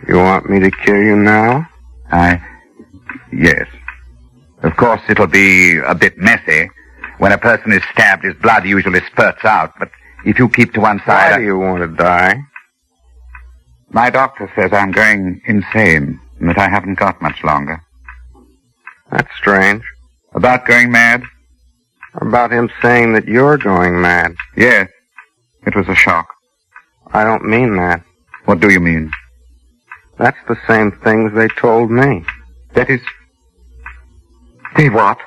You want me to kill you now? Yes. Of course, it'll be a bit messy. When a person is stabbed, his blood usually spurts out. But if you keep to one side... Why do you want to die? My doctor says I'm going insane and that I haven't got much longer. That's strange. About going mad? About him saying that you're going mad. Yes. It was a shock. I don't mean that. What do you mean? That's the same things they told me. That is... They what?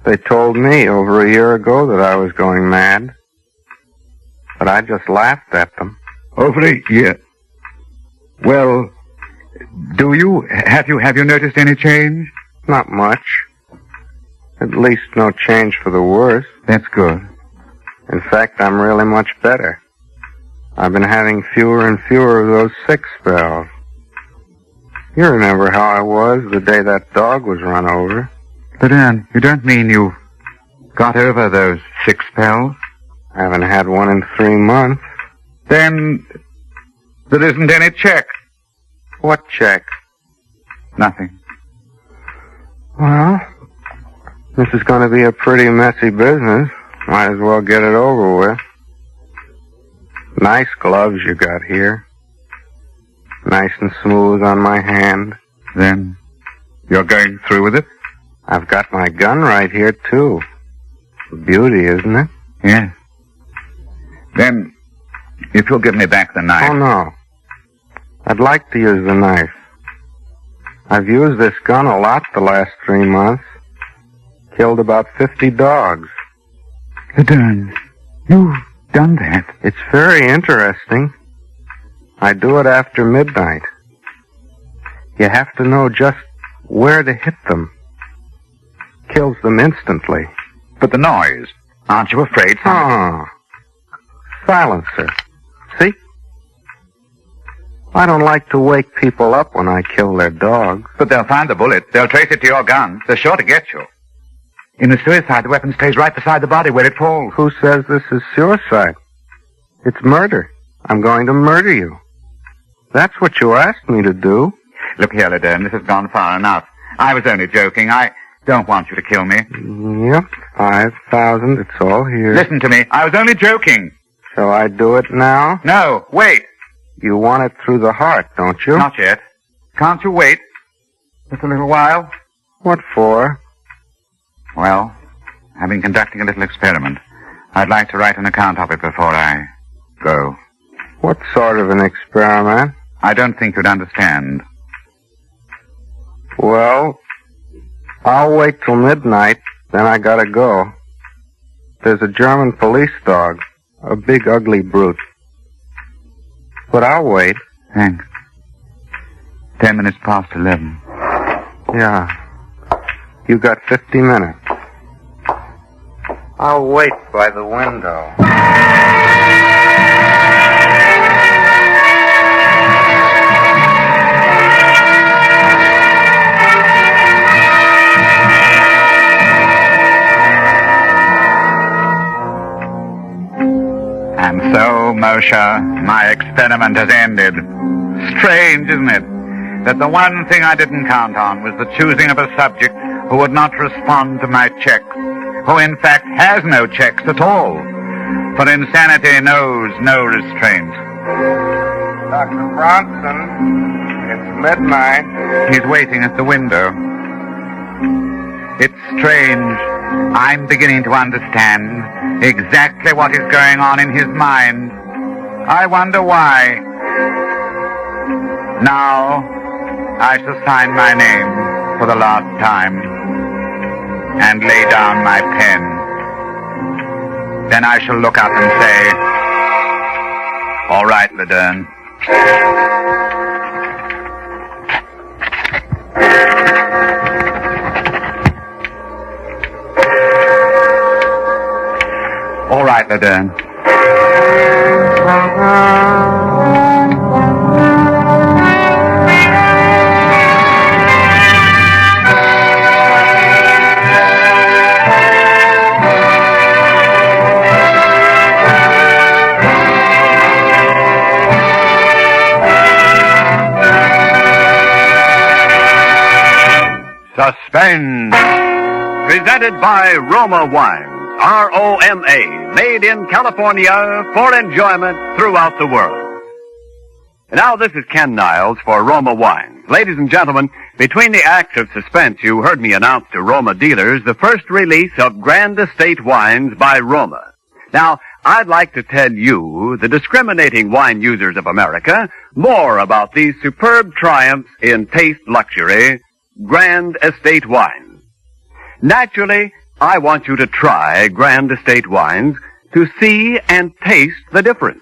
They told me over a year ago that I was going mad. But I just laughed at them. Over a year? Well, do you? Have you noticed any change? Not much. At least no change for the worse. That's good. In fact, I'm really much better. I've been having fewer and fewer of those sick spells. You remember how I was the day that dog was run over. But, Anne, you don't mean you got over those sick spells? I haven't had one in 3 months. Then there isn't any check. What check? Nothing. Well, this is going to be a pretty messy business. Might as well get it over with. Nice gloves you got here. Nice and smooth on my hand. Then you're going through with it? I've got my gun right here, too. Beauty, isn't it? Yes. Then, if you'll give me back the knife... Oh, no. I'd like to use the knife. I've used this gun a lot the last 3 months. Killed about 50 dogs. Laderne, you've done that? It's very interesting. I do it after midnight. You have to know just where to hit them. Kills them instantly. But the noise. Aren't you afraid? Silencer. See? I don't like to wake people up when I kill their dogs. But they'll find the bullet. They'll trace it to your gun. They're sure to get you. In a suicide, the weapon stays right beside the body where it falls. Who says this is suicide? It's murder. I'm going to murder you. That's what you asked me to do. Look here, Laderne, this has gone far enough. I was only joking. I don't want you to kill me. Yep, 5,000. It's all here. Listen to me. I was only joking. Shall I do it now? No, wait. You want it through the heart, don't you? Not yet. Can't you wait? Just a little while? What for? Well, I've been conducting a little experiment. I'd like to write an account of it before I go. What sort of an experiment? I don't think you'd understand. Well, I'll wait till midnight, then I gotta go. There's a German police dog, a big ugly brute. But I'll wait. Thanks. 10 minutes past 11. Yeah. You got 50 minutes. I'll wait by the window. And so, Moshe, my experiment has ended. Strange, isn't it, that the one thing I didn't count on was the choosing of a subject who would not respond to my checks, who in fact has no checks at all, for insanity knows no restraint. Dr. Bronson, it's midnight. He's waiting at the window. It's strange. I'm beginning to understand exactly what is going on in his mind. I wonder why. Now, I shall sign my name for the last time and lay down my pen. Then I shall look up and say, "All right, Laderne." All right, Laderne. Suspense. Presented by Roma Wines. R-O-M-A. Made in California for enjoyment throughout the world. And now this is Ken Niles for Roma Wines. Ladies and gentlemen, between the acts of suspense, you heard me announce to Roma dealers the first release of Grand Estate Wines by Roma. Now, I'd like to tell you, the discriminating wine users of America, more about these superb triumphs in taste luxury, Grand Estate Wines. Naturally, I want you to try Grand Estate Wines to see and taste the difference.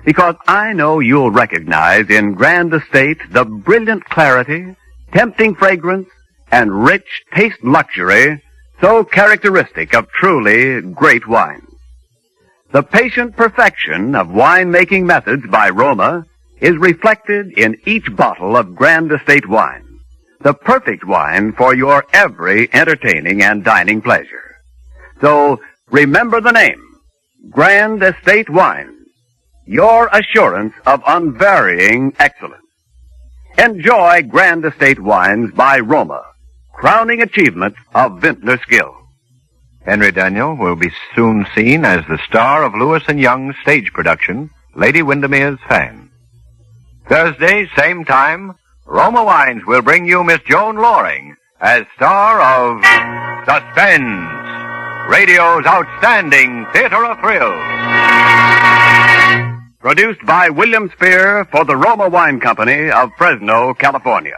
Because I know you'll recognize in Grand Estate the brilliant clarity, tempting fragrance, and rich taste luxury so characteristic of truly great wines. The patient perfection of wine-making methods by Roma is reflected in each bottle of Grand Estate wine. The perfect wine for your every entertaining and dining pleasure. So, remember the name, Grand Estate Wines, your assurance of unvarying excellence. Enjoy Grand Estate Wines by Roma, crowning achievement of vintner skill. Henry Daniell will be soon seen as the star of Lewis and Young's stage production, Lady Windermere's Fan. Thursday, same time, Roma Wines will bring you Miss Joan Loring as star of Suspense, radio's outstanding theater of thrills. Produced by William Spear for the Roma Wine Company of Fresno, California.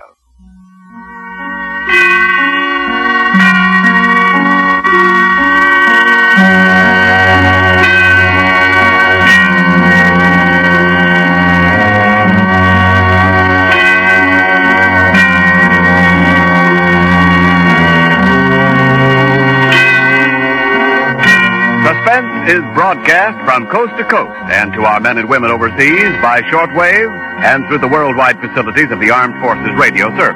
Suspense is broadcast from coast to coast and to our men and women overseas by shortwave and through the worldwide facilities of the Armed Forces Radio Service.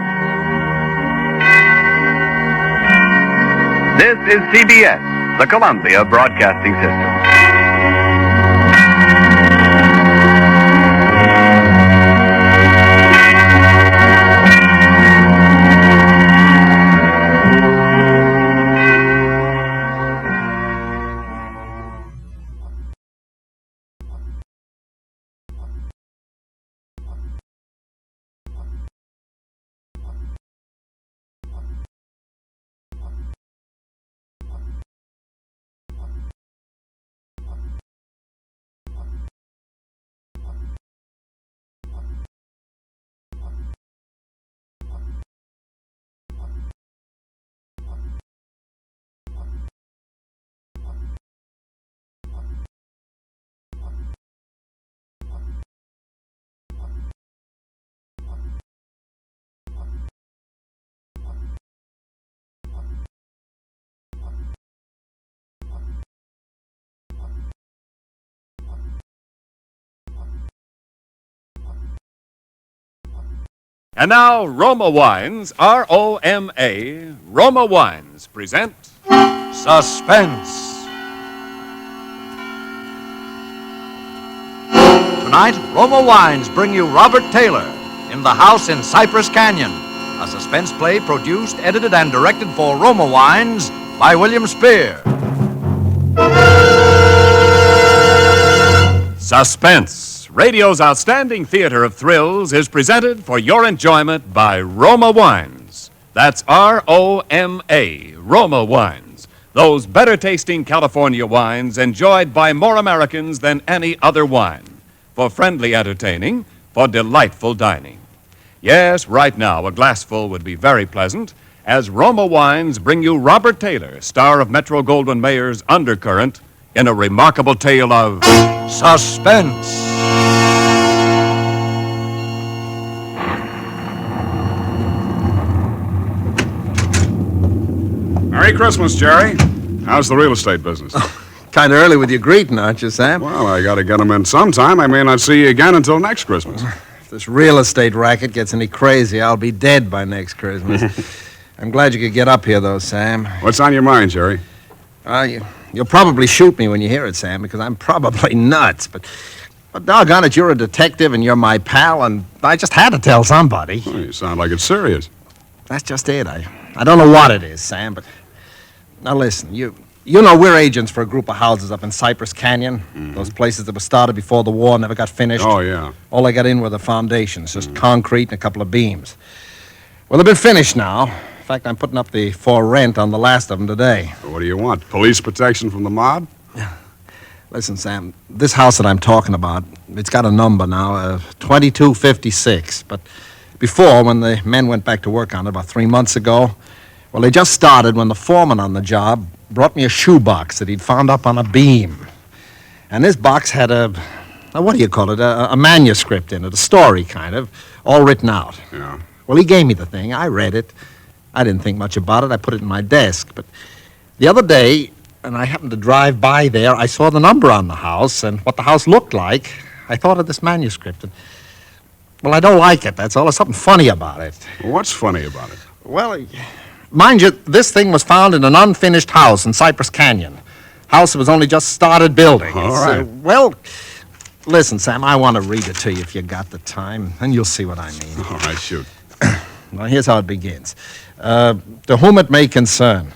This is CBS, the Columbia Broadcasting System. And now, Roma Wines, R-O-M-A, Roma Wines present Suspense. Tonight, Roma Wines bring you Robert Taylor in The House in Cypress Canyon, a suspense play produced, edited, and directed for Roma Wines by William Spear. Suspense, radio's outstanding theater of thrills, is presented for your enjoyment by Roma Wines. That's R-O-M-A, Roma Wines. Those better-tasting California wines enjoyed by more Americans than any other wine. For friendly entertaining, for delightful dining. Yes, right now, a glassful would be very pleasant, as Roma Wines bring you Robert Taylor, star of Metro-Goldwyn-Mayer's Undercurrent, in a remarkable tale of suspense. Merry Christmas, Jerry. How's the real estate business? Kind of early with your greeting, aren't you, Sam? Well, I got to get them in sometime. I may not see you again until next Christmas. If this real estate racket gets any crazy, I'll be dead by next Christmas. I'm glad you could get up here, though, Sam. What's on your mind, Jerry? You'll probably shoot me when you hear it, Sam, because I'm probably nuts. But doggone it, you're a detective and you're my pal, and I just had to tell somebody. Well, you sound like it's serious. That's just it. I don't know what it is, Sam, but... Now, listen, you know we're agents for a group of houses up in Cypress Canyon. Mm-hmm. Those places that were started before the war, never got finished. Oh, yeah. All I got in were the foundations, just concrete and a couple of beams. Well, they've been finished now. In fact, I'm putting up the for rent on the last of them today. What do you want? Police protection from the mob? Listen, Sam, this house that I'm talking about, it's got a number now, 2256. But before, when the men went back to work on it about 3 months ago, well, they just started when the foreman on the job brought me a shoebox that he'd found up on a beam. And this box had a manuscript in it, a story kind of, all written out. Yeah. Well, he gave me the thing. I read it. I didn't think much about it. I put it in my desk. But the other day, and I happened to drive by there, I saw the number on the house and what the house looked like. I thought of this manuscript. And, well, I don't like it, that's all. There's something funny about it. What's funny about it? Well, mind you, this thing was found in an unfinished house in Cypress Canyon. House that was only just started building. All right. Well, listen, Sam, I want to read it to you if you got the time, and you'll see what I mean. All right, shoot. Well, here's how it begins. To whom it may concern,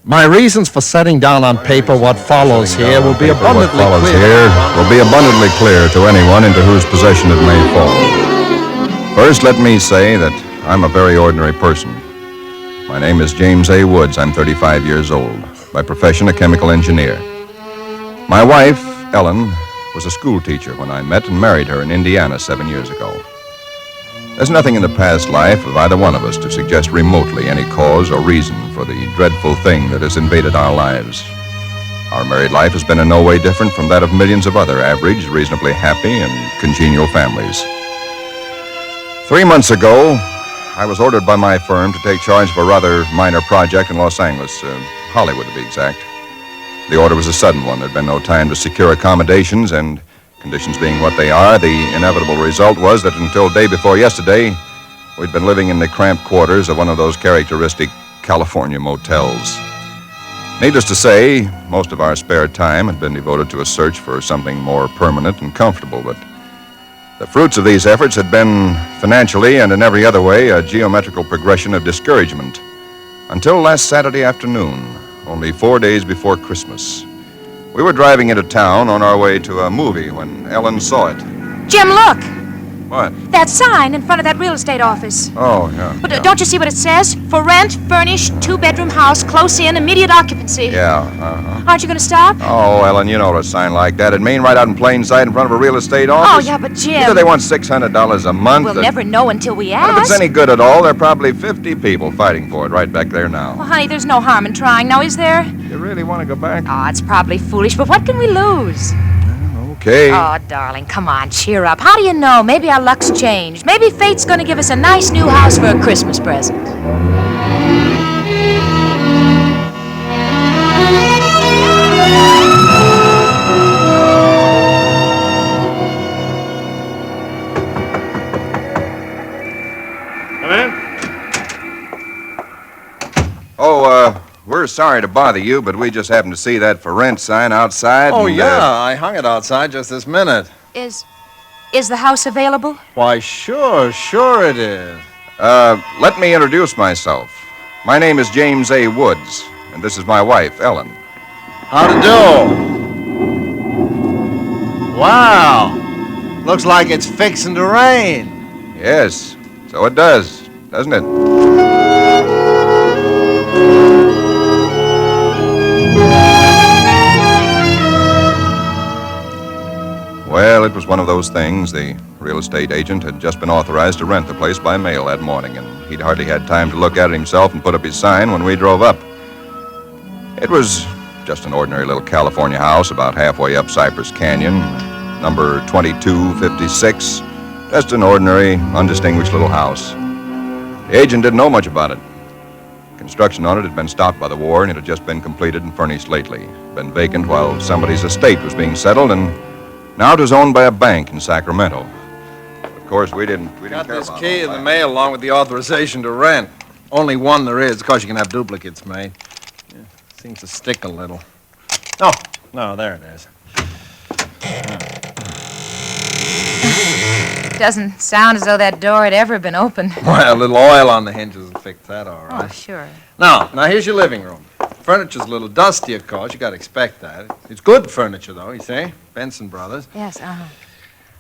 my reasons for setting down on paper what follows here will be abundantly clear to anyone into whose possession it may fall. First, let me say that I'm a very ordinary person. My name is James A. Woods. I'm 35 years old. By profession, a chemical engineer. My wife, Ellen, was a school teacher when I met and married her in Indiana 7 years ago. There's nothing in the past life of either one of us to suggest remotely any cause or reason for the dreadful thing that has invaded our lives. Our married life has been in no way different from that of millions of other average, reasonably happy, and congenial families. 3 months ago, I was ordered by my firm to take charge of a rather minor project in Los Angeles, Hollywood to be exact. The order was a sudden one. There'd been no time to secure accommodations, and conditions being what they are, the inevitable result was that until day before yesterday, we'd been living in the cramped quarters of one of those characteristic California motels. Needless to say, most of our spare time had been devoted to a search for something more permanent and comfortable, but the fruits of these efforts had been, financially and in every other way, a geometrical progression of discouragement. Until last Saturday afternoon, only 4 days before Christmas. We were driving into town on our way to a movie when Ellen saw it. Jim, look! What? That sign in front of that real estate office. Oh, yeah. But don't you see what it says? For rent, furnished, 2-bedroom house, close in, immediate occupancy. Yeah, uh-huh. Aren't you going to stop? Oh, Ellen, you know what a sign like that. It'd mean right out in plain sight in front of a real estate office. Oh, yeah, but Jim... Either they want $600 a month... We'll never know until we ask. And if it's any good at all, there are probably 50 people fighting for it right back there now. Well, honey, there's no harm in trying now, is there? You really want to go back? Oh, it's probably foolish, but what can we lose? Okay. Oh, darling, come on, cheer up. How do you know? Maybe our luck's changed. Maybe fate's going to give us a nice new house for a Christmas present. We're sorry to bother you, but we just happened to see that for rent sign outside. Oh, and, yeah, I hung it outside just this minute. Is the house available? Why, sure it is. Let me introduce myself. My name is James A. Woods, and this is my wife, Ellen. How to do? Wow. Looks like it's fixing to rain. Yes, so it does, doesn't it? Well, it was one of those things. The real estate agent had just been authorized to rent the place by mail that morning, and he'd hardly had time to look at it himself and put up his sign when we drove up. It was just an ordinary little California house about halfway up Cypress Canyon, number 2256. Just an ordinary, undistinguished little house. The agent didn't know much about it. Construction on it had been stopped by the war, and it had just been completed and furnished lately. Been vacant while somebody's estate was being settled, and now it was owned by a bank in Sacramento. Of course, we didn't Got care this about key all in the that. mail along with the authorization to rent. Only one there is. Of course, you can have duplicates made. Yeah, seems to stick a little. Oh, no, there it is. Doesn't sound as though that door had ever been opened. Well, a little oil on the hinges will fix that all right. Oh, sure. Now here's your living room. Furniture's a little dusty, of course. You got to expect that. It's good furniture, though, you see? Benson Brothers. Yes, uh-huh.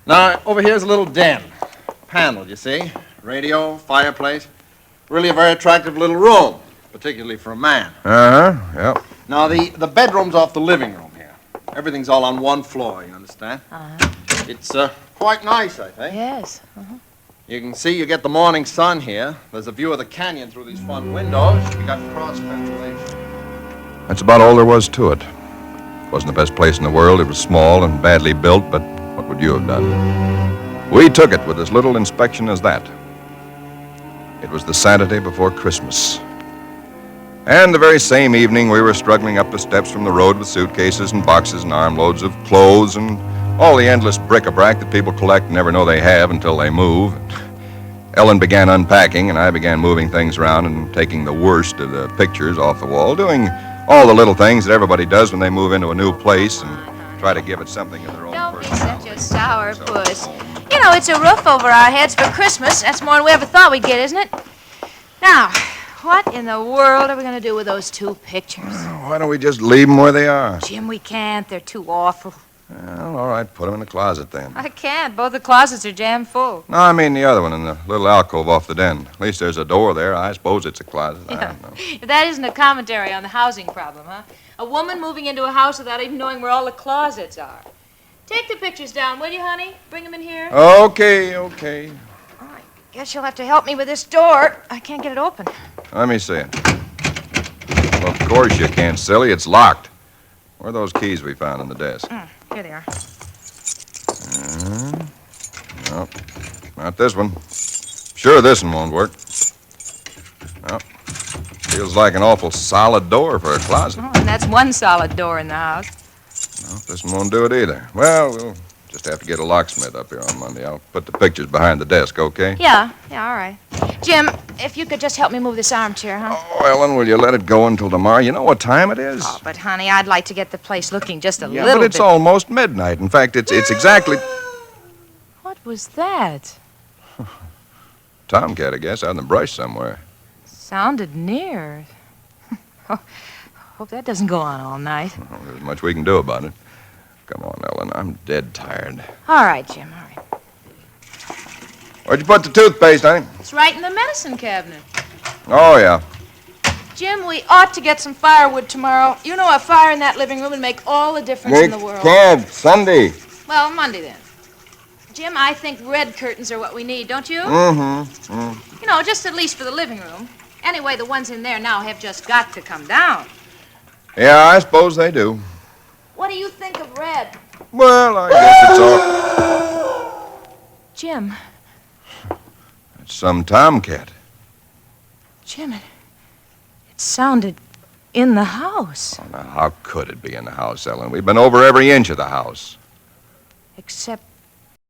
Now, over here's a little den. Paneled, you see? Radio, fireplace. Really a very attractive little room, particularly for a man. Uh-huh, yeah. Now, the bedroom's off the living room here. Everything's all on one floor, you understand? Uh-huh. It's quite nice, I think. Yes. Uh-huh. You can see you get the morning sun here. There's a view of the canyon through these front windows. You got cross ventilation. That's about all there was to it. It wasn't the best place in the world. It was small and badly built, but what would you have done? We took it with as little inspection as that. It was the Saturday before Christmas. And the very same evening, we were struggling up the steps from the road with suitcases and boxes and armloads of clothes and all the endless bric-a-brac that people collect and never know they have until they move. Ellen began unpacking, and I began moving things around and taking the worst of the pictures off the wall, doing all the little things that everybody does when they move into a new place and try to give it something of their own Don't be personality. such a sourpuss. You know, it's a roof over our heads for Christmas. That's more than we ever thought we'd get, isn't it? Now, what in the world are we going to do with those two pictures? Why don't we just leave them where they are? Jim, we can't. They're too awful. Well, all right, put them in the closet then. I can't. Both the closets are jammed full. No, I mean the other one in the little alcove off the den. At least there's a door there. I suppose it's a closet. I don't know. If that isn't a commentary on the housing problem, huh? A woman moving into a house without even knowing where all the closets are. Take the pictures down, will you, honey? Bring them in here. Okay. Guess you'll have to help me with this door. I can't get it open. Let me see it. Well, of course you can't, silly. It's locked. Where are those keys we found on the desk? Here they are. No, not this one. Sure, this one won't work. No. Feels like an awful solid door for a closet. Oh, and that's one solid door in the house. No, this one won't do it either. Well, we'll just have to get a locksmith up here on Monday. I'll put the pictures behind the desk, okay? Yeah, all right. Jim, if you could just help me move this armchair, huh? Oh, Ellen, will you let it go until tomorrow? You know what time it is? Oh, but, honey, I'd like to get the place looking just a Yeah, little but it's bit. almost midnight. In fact, it's exactly... What was that? Tomcat, I guess, out in the brush somewhere. Sounded near. Hope that doesn't go on all night. Well, there's much we can do about it. Come on, Ellen, I'm dead tired. All right, Jim, all right. Where'd you put the toothpaste, honey? It's right in the medicine cabinet. Oh, yeah. Jim, we ought to get some firewood tomorrow. You know, a fire in that living room would make all the difference in the world. Can't. Sunday. Well, Monday then. Jim, I think red curtains are what we need, don't you? Mm-hmm. You know, just at least for the living room. Anyway, the ones in there now have just got to come down. Yeah, I suppose they do. What do you think of red? Well, I guess it's all... Jim. It's some tomcat. Jim, it sounded in the house. Oh, now, how could it be in the house, Ellen? We've been over every inch of the house. Except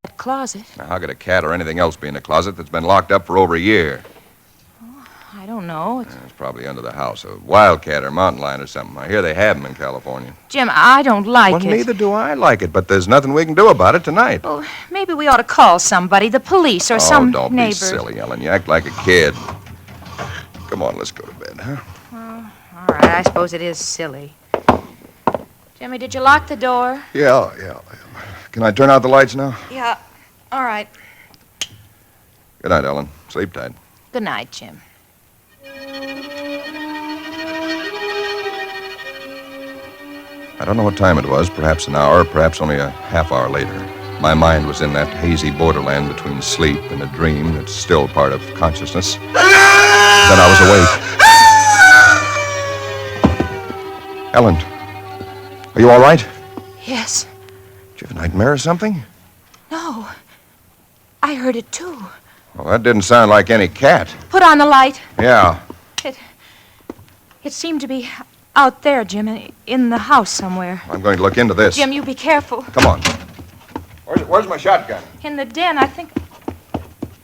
that closet. Now, how could a cat or anything else be in a closet that's been locked up for over a year? I don't don't know. It's probably under the house. A wildcat or mountain lion or something. I hear they have them in California. Jim, I don't like Well, it. neither do I like it, but there's nothing we can do about it tonight. Well, maybe we ought to call somebody, the police or some don't neighbors. be silly, Ellen. You act like a kid. Come on, let's go to bed, huh? Well, all right, I suppose it is silly. Jimmy, did you lock the door? Yeah. Can I turn out the lights now? Yeah. All right. Good night, Ellen. Sleep tight. Good night, Jim. I don't know what time it was, perhaps an hour, perhaps only a half hour later. My mind was in that hazy borderland between sleep and a dream that's still part of consciousness. Then I was awake. Ellen, are you all right? Yes. Did you have a nightmare or something? No. I heard it, too. Well, that didn't sound like any cat. Put on the light. Yeah. It seemed to be out there, Jim, in the house somewhere. I'm going to look into this. Jim, you be careful. Come on. Where's my shotgun? In the den, I think.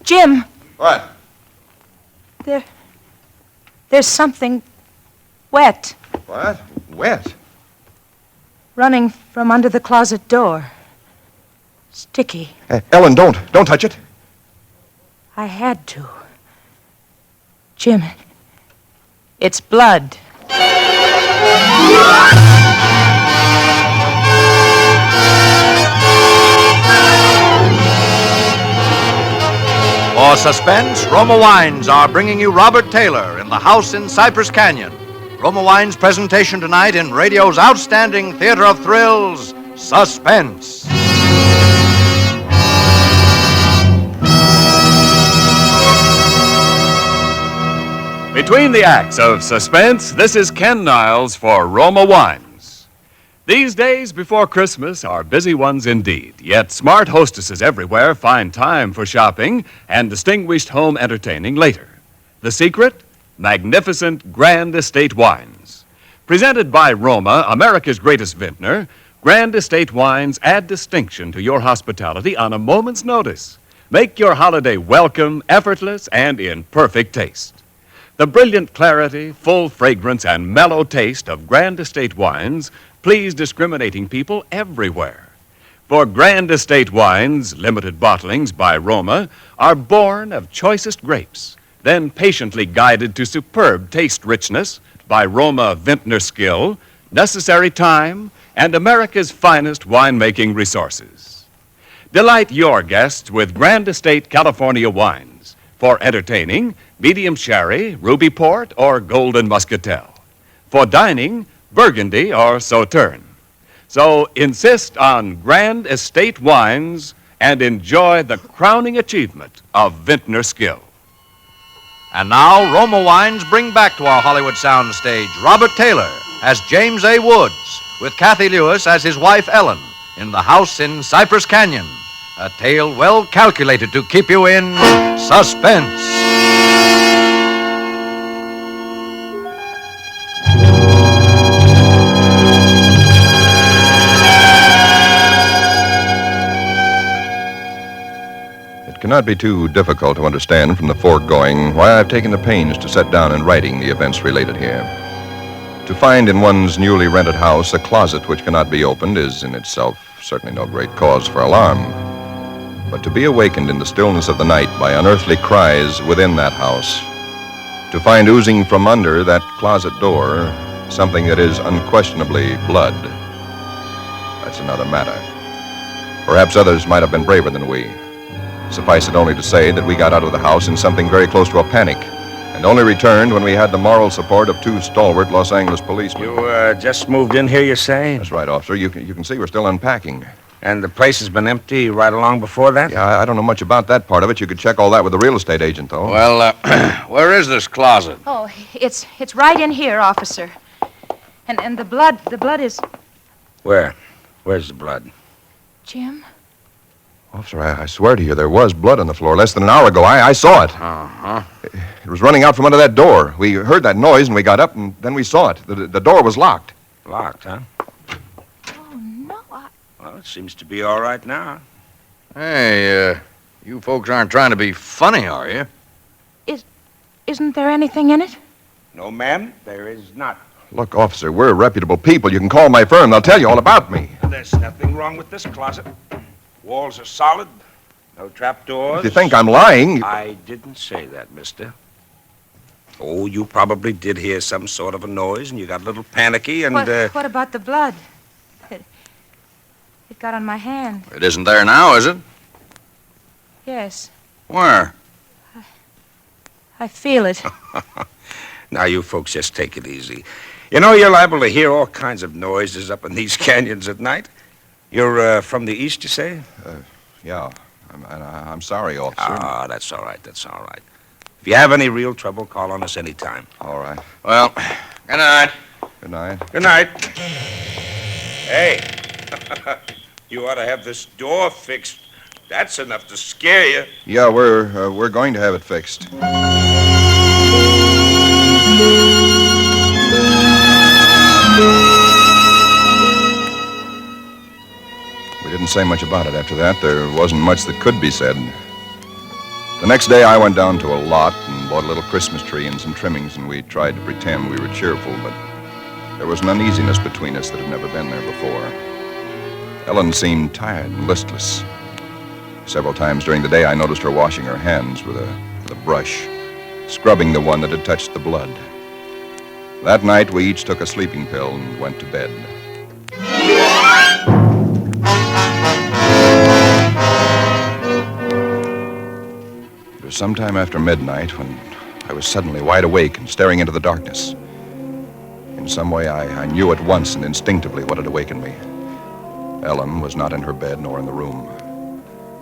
Jim. What? There's something wet What? Wet? running from under the closet door. Sticky. Hey, Ellen, don't touch it. I had to. Jim, it's blood. For Suspense, Roma Wines are bringing you Robert Taylor in the house in Cypress Canyon. Roma Wines' presentation tonight in radio's outstanding theater of thrills, Suspense. Between the acts of Suspense, this is Ken Niles for Roma Wines. These days before Christmas are busy ones indeed, yet smart hostesses everywhere find time for shopping and distinguished home entertaining later. The secret? Magnificent Grand Estate wines. Presented by Roma, America's greatest vintner, Grand Estate wines add distinction to your hospitality on a moment's notice. Make your holiday welcome, effortless, and in perfect taste. The brilliant clarity, full fragrance, and mellow taste of Grand Estate wines please discriminating people everywhere. For Grand Estate wines, limited bottlings by Roma, are born of choicest grapes, then patiently guided to superb taste richness by Roma vintner skill, necessary time, and America's finest winemaking resources. Delight your guests with Grand Estate California wines. For entertaining, medium sherry, ruby port, or golden muscatel. For dining, Burgundy or Sauterne. So insist on Grand Estate wines and enjoy the crowning achievement of vintner skill. And now, Roma Wines bring back to our Hollywood soundstage Robert Taylor as James A. Woods, with Kathy Lewis as his wife Ellen, in the house in Cypress Canyon. A tale well calculated to keep you in suspense. It cannot be too difficult to understand from the foregoing why I've taken the pains to set down in writing the events related here. To find in one's newly rented house a closet which cannot be opened is in itself certainly no great cause for alarm. But to be awakened in the stillness of the night by unearthly cries within that house, to find oozing from under that closet door something that is unquestionably blood, that's another matter. Perhaps others might have been braver than we. Suffice it only to say that we got out of the house in something very close to a panic, and only returned when we had the moral support of two stalwart Los Angeles policemen. You just moved in here, you say? That's right, officer. You can see we're still unpacking. And the place has been empty right along before that? Yeah, I don't know much about that part of it. You could check all that with the real estate agent, though. Well, where is this closet? Oh, it's right in here, officer. And the blood is... Where? Where's the blood? Jim? Officer, I swear to you, there was blood on the floor less than an hour ago. I saw it. Uh-huh. It was running out from under that door. We heard that noise, and we got up, and then we saw it. The door was locked. Locked, huh? Oh, no, Well, it seems to be all right now. Hey, you folks aren't trying to be funny, are you? isn't there anything in it? No, ma'am, there is not. Look, officer, we're reputable people. You can call my firm. They'll tell you all about me. There's nothing wrong with this closet. Walls are solid. No trapdoors. If you think I'm lying... I didn't say that, mister. Oh, you probably did hear some sort of a noise, and you got a little panicky, and, What about the blood? It got on my hand. It isn't there now, is it? Yes. Where? I feel it. Now, you folks just take it easy. You know, you're liable to hear all kinds of noises up in these canyons at night. You're from the east, you say? Yeah. I'm sorry, officer. Ah, that's all right. That's all right. If you have any real trouble, call on us anytime. All right. Well, good night. Good night. Good night. Hey, you ought to have this door fixed. That's enough to scare you. Yeah, we're going to have it fixed. We didn't say much about it after that. There wasn't much that could be said. The next day, I went down to a lot and bought a little Christmas tree and some trimmings, and we tried to pretend we were cheerful, but there was an uneasiness between us that had never been there before. Ellen seemed tired and listless. Several times during the day, I noticed her washing her hands with a brush, scrubbing the one that had touched the blood. That night, we each took a sleeping pill and went to bed. It was sometime after midnight when I was suddenly wide awake and staring into the darkness. In some way, I knew at once and instinctively what had awakened me. Ellen was not in her bed nor in the room.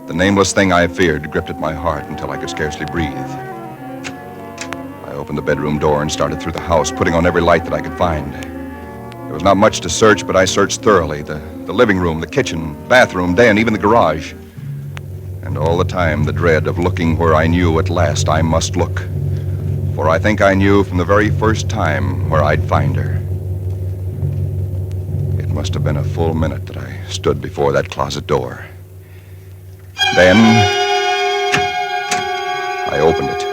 The nameless thing I feared gripped at my heart until I could scarcely breathe. I opened the bedroom door and started through the house, putting on every light that I could find. There was not much to search, but I searched thoroughly. The living room, the kitchen, bathroom, den, even the garage. And all the time, the dread of looking where I knew at last I must look. For I think I knew from the very first time where I'd find her. It must have been a full minute that I stood before that closet door. Then I opened it.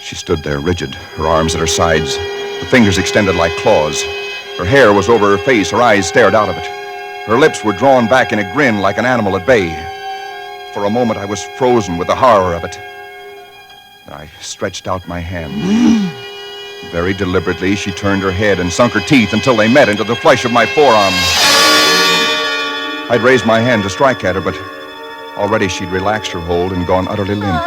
She stood there rigid, her arms at her sides, the fingers extended like claws. Her hair was over her face, her eyes stared out of it. Her lips were drawn back in a grin like an animal at bay. For a moment, I was frozen with the horror of it. I stretched out my hand. Very deliberately, she turned her head and sunk her teeth until they met into the flesh of my forearm. I'd raised my hand to strike at her, but already she'd relaxed her hold and gone utterly limp.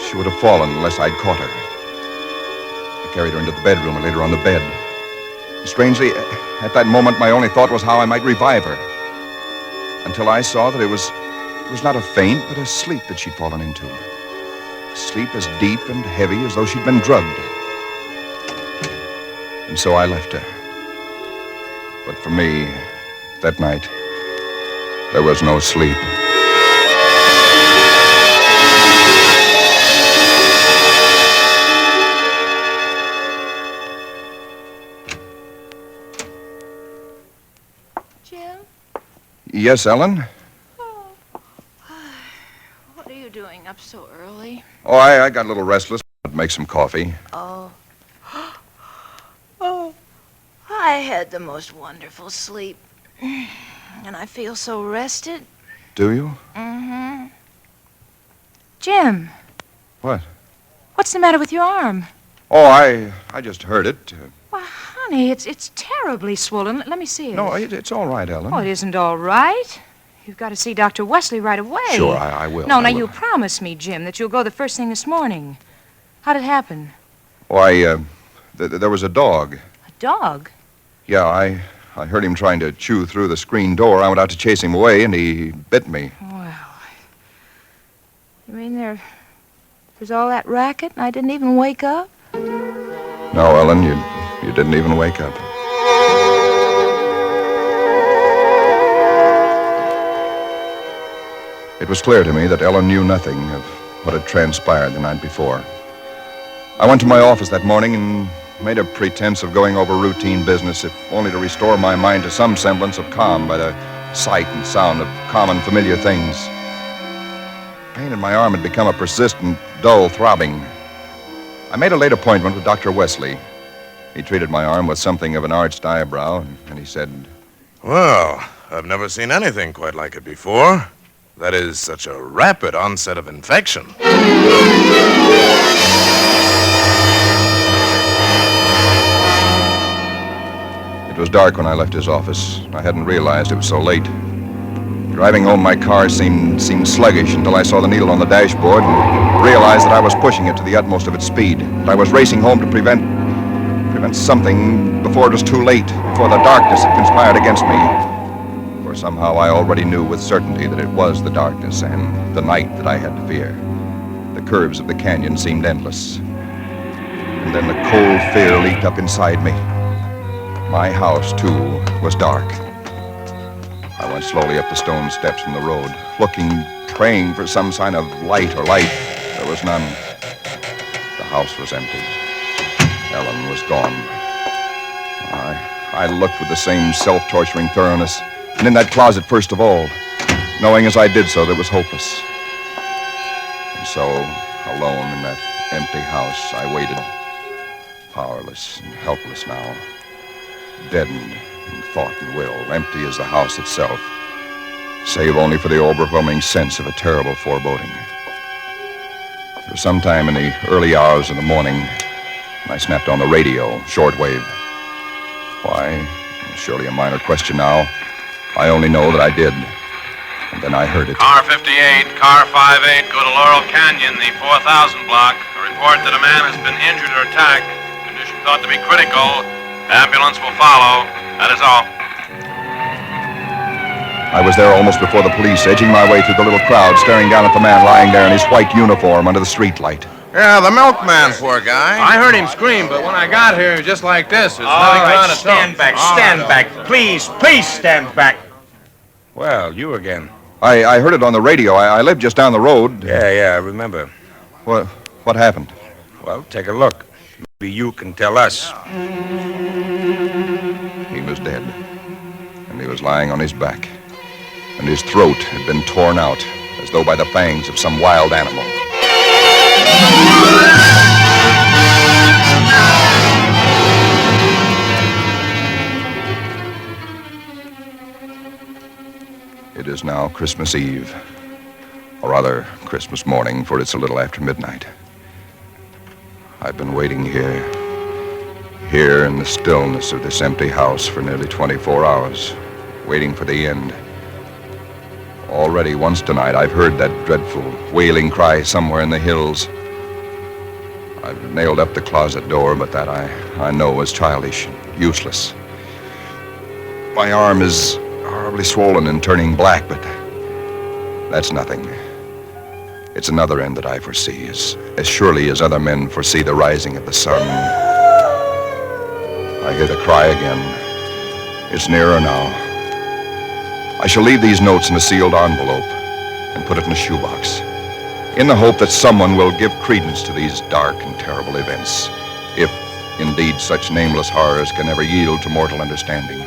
She would have fallen unless I'd caught her. I carried her into the bedroom and laid her on the bed. Strangely, at that moment, my only thought was how I might revive her. Until I saw that it was not a faint, but a sleep that she'd fallen into. A sleep as deep and heavy as though she'd been drugged. And so I left her. But for me, that night, there was no sleep. Jim? Yes, Ellen? What are you doing up so early? Oh, I got a little restless. I'd make some coffee. Oh. Oh. I had the most wonderful sleep. And I feel so rested. Do you? Mm-hmm. Jim. What? What's the matter with your arm? Oh, I just heard it. Why, honey, it's terribly swollen. Let me see it. No, it's all right, Ellen. Oh, it isn't all right. You've got to see Dr. Wesley right away. Sure, I will. No, I now will. you promise me, Jim, that you'll go the first thing this morning. How'd it happen? Oh, there was a dog. A dog? Yeah, I heard him trying to chew through the screen door. I went out to chase him away, and he bit me. Well, you mean there's all that racket and I didn't even wake up? No, Ellen, you didn't even wake up. It was clear to me that Ellen knew nothing of what had transpired the night before. I went to my office that morning and made a pretense of going over routine business, if only to restore my mind to some semblance of calm by the sight and sound of common, familiar things. Pain in my arm had become a persistent, dull throbbing. I made a late appointment with Dr. Wesley. He treated my arm with something of an arched eyebrow, and he said, Well, I've never seen anything quite like it before. That is such a rapid onset of infection. It was dark when I left his office. I hadn't realized it was so late. Driving home, my car seemed sluggish until I saw the needle on the dashboard and realized that I was pushing it to the utmost of its speed. I was racing home to prevent something before it was too late, before the darkness had conspired against me. For somehow I already knew with certainty that it was the darkness and the night that I had to fear. The curves of the canyon seemed endless. And then the cold fear leaped up inside me. My house, too, was dark. I went slowly up the stone steps from the road, looking, praying for some sign of light or life. There was none. The house was empty. Ellen was gone. I looked with the same self-torturing thoroughness, and in that closet first of all, knowing as I did so that it was hopeless. And so, alone in that empty house, I waited, powerless and helpless now, deadened in thought and will, empty as the house itself, save only for the overwhelming sense of a terrible foreboding. It was sometime in the early hours of the morning, and I snapped on the radio, shortwave. Why? Surely a minor question now. I only know that I did. And then I heard it. Car 58, car 58, go to Laurel Canyon, the 4000 block. A report that a man has been injured or attacked. Condition thought to be critical. Ambulance will follow. That is all. I was there almost before the police, edging my way through the little crowd, staring down at the man lying there in his white uniform under the streetlight. Yeah, the milkman, poor guy. I heard him scream, but when I got here, he was just like this. There's nothing on it. Stand back, stand back. Please stand back. Well, you again. I heard it on the radio. I lived just down the road. Yeah, I remember. What happened? Well, take a look. Maybe you can tell us. He was dead. And he was lying on his back. And his throat had been torn out, as though by the fangs of some wild animal. It is now Christmas Eve, or rather Christmas morning, for it's a little after midnight. I've been waiting here in the stillness of this empty house for nearly 24 hours, waiting for the end. Already once tonight I've heard that dreadful wailing cry somewhere in the hills. I've nailed up the closet door, but that I know is childish and useless. My arm is horribly swollen and turning black, but that's nothing. It's another end that I foresee, as surely as other men foresee the rising of the sun. I hear the cry again. It's nearer now. I shall leave these notes in a sealed envelope and put it in a shoebox, in the hope that someone will give credence to these dark and terrible events, if indeed such nameless horrors can ever yield to mortal understanding.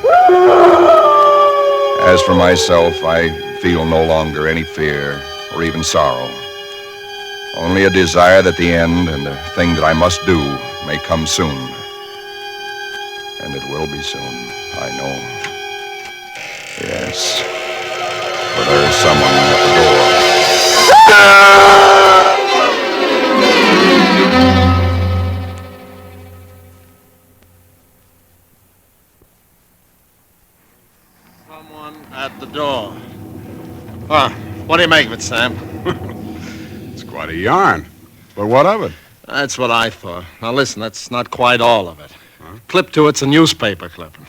As for myself, I feel no longer any fear or even sorrow, only a desire that the end and the thing that I must do may come soon. And it will be soon, I know. Yes, for there is someone at the door. Someone at the door. Ah, what do you make of it, Sam? It's quite a yarn. But what of it? That's what I thought. Now, listen, that's not quite all of it. Clip to it's a newspaper clipping.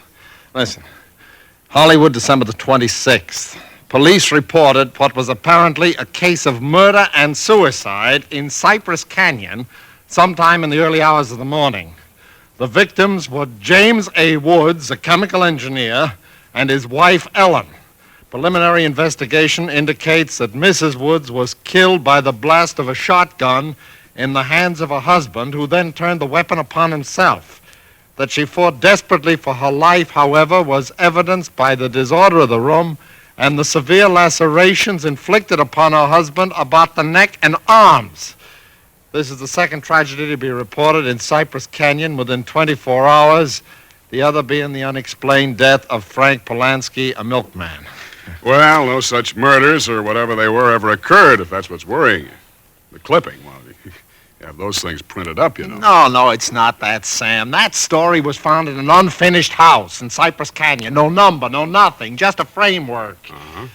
Listen. Hollywood, December the 26th. Police reported what was apparently a case of murder and suicide in Cypress Canyon sometime in the early hours of the morning. The victims were James A. Woods, a chemical engineer, and his wife, Ellen. Preliminary investigation indicates that Mrs. Woods was killed by the blast of a shotgun in the hands of her husband, who then turned the weapon upon himself. That she fought desperately for her life, however, was evidenced by the disorder of the room and the severe lacerations inflicted upon her husband about the neck and arms. This is the second tragedy to be reported in Cypress Canyon within 24 hours, the other being the unexplained death of Frank Polanski, a milkman. Well, no such murders or whatever they were ever occurred, if that's what's worrying you. The clipping, well, you have those things printed up, you know. No, it's not that, Sam. That story was found in an unfinished house in Cypress Canyon. No number, no nothing, just a framework. Uh-huh.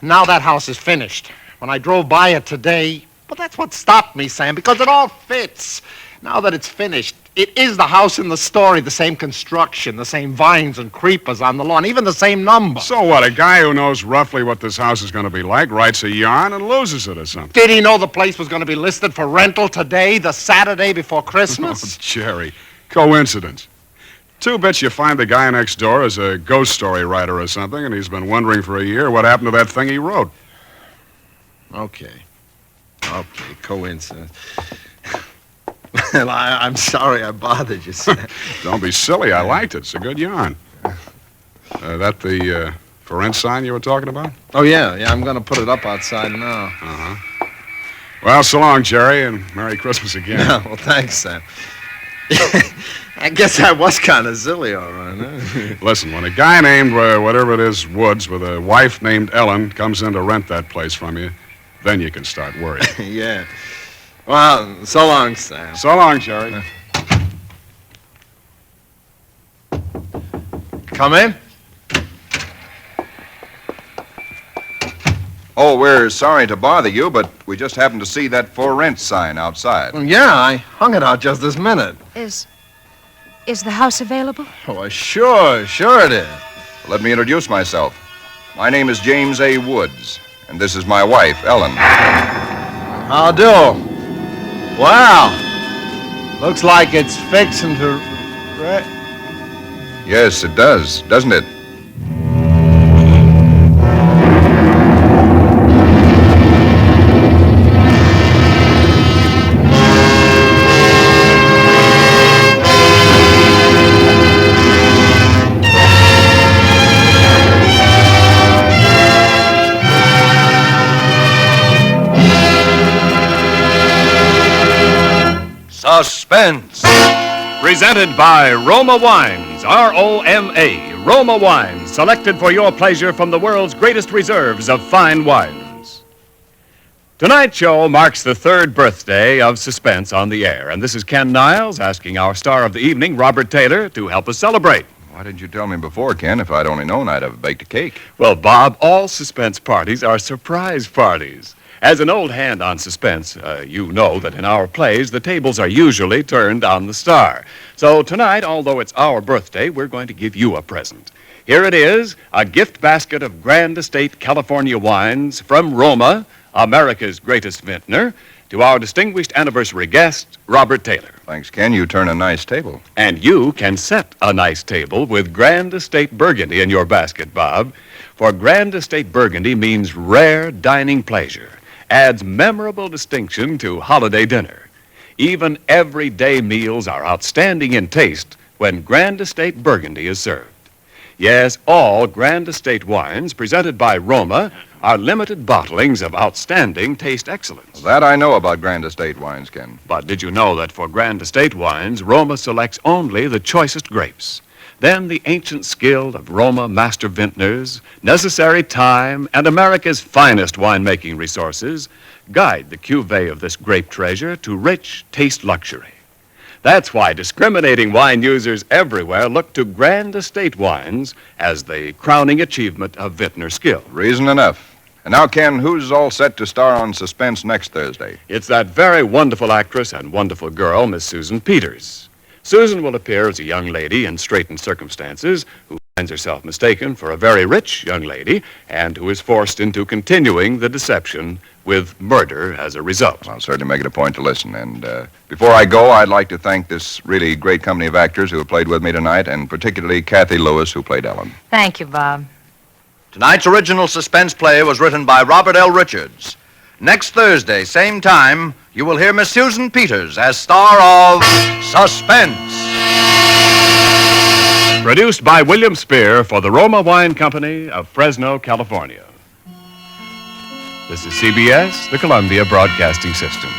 Now that house is finished. When I drove by it today, well, that's what stopped me, Sam, because it all fits. Now that it's finished, it is the house in the story, the same construction, the same vines and creepers on the lawn, even the same number. So what, a guy who knows roughly what this house is going to be like writes a yarn and loses it or something? Did he know the place was going to be listed for rental today, the Saturday before Christmas? Oh, Jerry, coincidence. Two bits you find the guy next door is a ghost story writer or something, and he's been wondering for a year what happened to that thing he wrote. Okay, coincidence. Well, I'm sorry I bothered you, Sam. Don't be silly. I liked it. It's a good yarn. That the for rent sign you were talking about? Oh, yeah, I'm going to put it up outside now. Uh-huh. Well, so long, Jerry, and Merry Christmas again. Yeah, well, thanks, Sam. I guess I was kind of silly, all right. Huh? Listen, when a guy named, whatever it is, Woods, with a wife named Ellen, comes in to rent that place from you, then you can start worrying. Yeah. Well, so long, Sam. So long, Jerry. Come in. Oh, we're sorry to bother you, but we just happened to see that for rent sign outside. Yeah, I hung it out just this minute. Is the house available? Oh, sure it is. Let me introduce myself. My name is James A. Woods, and this is my wife, Ellen. How do? Wow. Looks like it's fixing to... Yes, it does, doesn't it? Suspense. Presented by Roma Wines, R-O-M-A, Roma Wines, selected for your pleasure from the world's greatest reserves of fine wines. Tonight's show marks the third birthday of Suspense on the air, and this is Ken Niles asking our star of the evening, Robert Taylor, to help us celebrate. Why didn't you tell me before, Ken? If I'd only known, I'd have baked a cake. Well, Bob, all Suspense parties are surprise parties. As an old hand on suspense, you know that in our plays, the tables are usually turned on the star. So tonight, although it's our birthday, we're going to give you a present. Here it is, a gift basket of Grand Estate California wines from Roma, America's greatest vintner, to our distinguished anniversary guest, Robert Taylor. Thanks, Ken. You turn a nice table. And you can set a nice table with Grand Estate Burgundy in your basket, Bob. For Grand Estate Burgundy means rare dining pleasure. Adds memorable distinction to holiday dinner. Even everyday meals are outstanding in taste when Grand Estate Burgundy is served. Yes, all Grand Estate wines presented by Roma are limited bottlings of outstanding taste excellence. That I know about Grand Estate wines, Ken. But did you know that for Grand Estate wines, Roma selects only the choicest grapes? Then the ancient skill of Roma master vintners, necessary time, and America's finest winemaking resources guide the cuvée of this grape treasure to rich taste luxury. That's why discriminating wine users everywhere look to Grand Estate wines as the crowning achievement of vintner skill. Reason enough. And now, Ken, who's all set to star on Suspense next Thursday? It's that very wonderful actress and wonderful girl, Miss Susan Peters. Susan will appear as a young lady in straitened circumstances who finds herself mistaken for a very rich young lady and who is forced into continuing the deception with murder as a result. I'll certainly make it a point to listen. And before I go, I'd like to thank this really great company of actors who have played with me tonight, and particularly Kathy Lewis, who played Ellen. Thank you, Bob. Tonight's original suspense play was written by Robert L. Richards. Next Thursday, same time, you will hear Miss Susan Peters as star of Suspense. Produced by William Spear for the Roma Wine Company of Fresno, California. This is CBS, the Columbia Broadcasting System.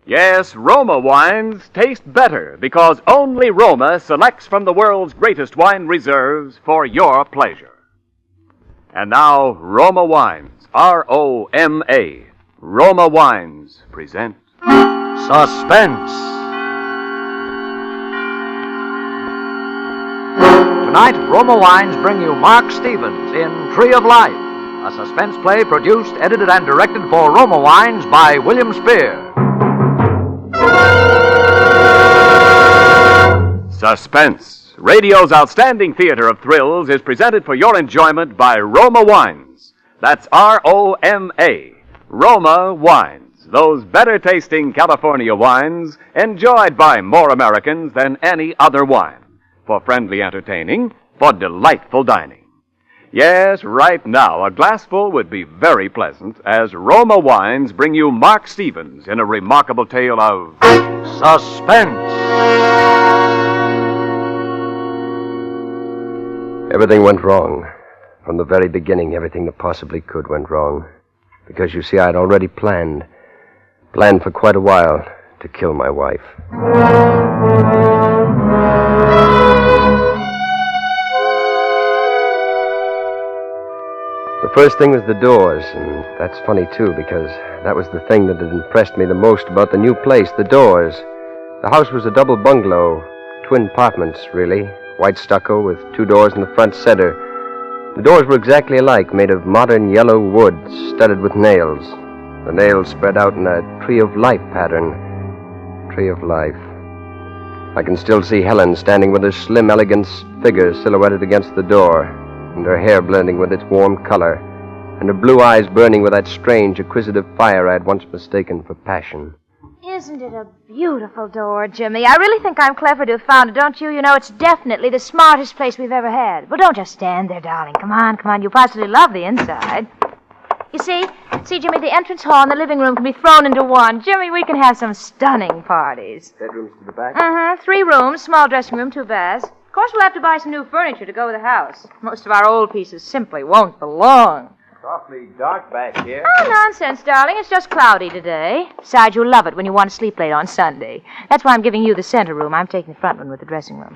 Yes, Roma wines taste better because only Roma selects from the world's greatest wine reserves for your pleasure. And now, Roma Wines, R-O-M-A, Roma Wines present Suspense. Tonight, Roma Wines bring you Mark Stevens in Tree of Life, a suspense play produced, edited, and directed for Roma Wines by William Spear. Suspense, radio's outstanding theater of thrills, is presented for your enjoyment by Roma Wines. That's R-O-M-A, Roma Wines. Those better-tasting California wines enjoyed by more Americans than any other wine. For friendly entertaining, for delightful dining. Yes, right now, a glassful would be very pleasant as Roma Wines bring you Mark Stevens in a remarkable tale of Suspense. Everything went wrong. From the very beginning, everything that possibly could went wrong. Because, you see, I'd already planned for quite a while to kill my wife. The first thing was the doors, and that's funny, too, because that was the thing that had impressed me the most about the new place, the doors. The house was a double bungalow, twin apartments, really, white stucco with 2 doors in the front center. The doors were exactly alike, made of modern yellow wood, studded with nails. The nails spread out in a Tree of Life pattern. Tree of Life. I can still see Helen standing with her slim, elegant figure silhouetted against the door, and her hair blending with its warm color, and her blue eyes burning with that strange, acquisitive fire I had once mistaken for passion. Isn't it a beautiful door, Jimmy? I really think I'm clever to have found it, don't you? You know, it's definitely the smartest place we've ever had. Well, don't just stand there, darling. Come on. You positively love the inside. You see, Jimmy, the entrance hall and the living room can be thrown into one. Jimmy, we can have some stunning parties. Bedrooms to the back? 3 rooms, small dressing room, 2 baths. Of course, we'll have to buy some new furniture to go with the house. Most of our old pieces simply won't belong. It's awfully dark back here. Oh, nonsense, darling. It's just cloudy today. Besides, you'll love it when you want to sleep late on Sunday. That's why I'm giving you the center room. I'm taking the front one with the dressing room.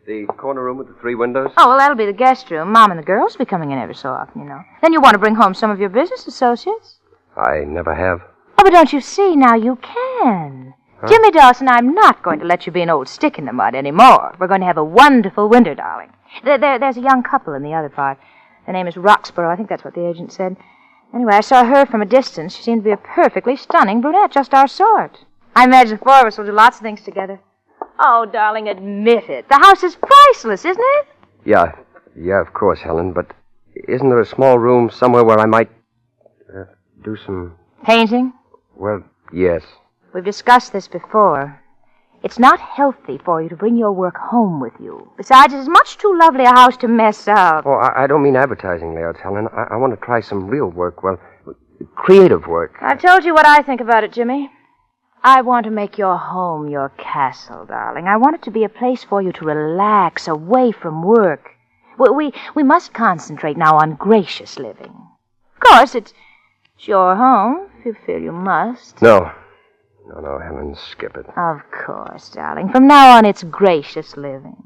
The corner room with the 3 windows? Oh, well, that'll be the guest room. Mom and the girls will be coming in every so often, you know. Then you want to bring home some of your business associates. I never have. Oh, but don't you see? Now you can. Huh? Jimmy Dawson, I'm not going to let you be an old stick in the mud anymore. We're going to have a wonderful winter, darling. There's a young couple in the other part. Their name is Roxborough. I think that's what the agent said. Anyway, I saw her from a distance. She seemed to be a perfectly stunning brunette, just our sort. I imagine 4 of us will do lots of things together. Oh, darling, admit it. The house is priceless, isn't it? Yeah, of course, Helen, but isn't there a small room somewhere where I might do some... Painting? Well, yes. We've discussed this before. It's not healthy for you to bring your work home with you. Besides, it's much too lovely a house to mess up. Oh, I don't mean advertising layouts, Helen. I want to try some real work, well, creative work. I've told you what I think about it, Jimmy. I want to make your home your castle, darling. I want it to be a place for you to relax away from work. We must concentrate now on gracious living. Of course, it's your home, if you feel you must. No, Helen, skip it. Of course, darling. From now on, it's gracious living.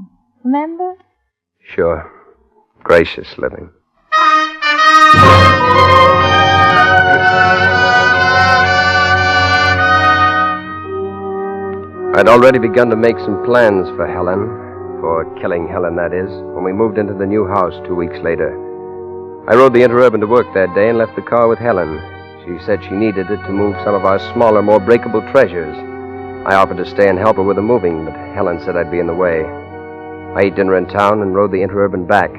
Remember? Sure. Gracious living. I'd already begun to make some plans for Helen, for killing Helen, that is, when we moved into the new house 2 weeks later. I rode the Interurban to work that day and left the car with Helen. She said she needed it to move some of our smaller, more breakable treasures. I offered to stay and help her with the moving, but Helen said I'd be in the way. I ate dinner in town and rode the Interurban back,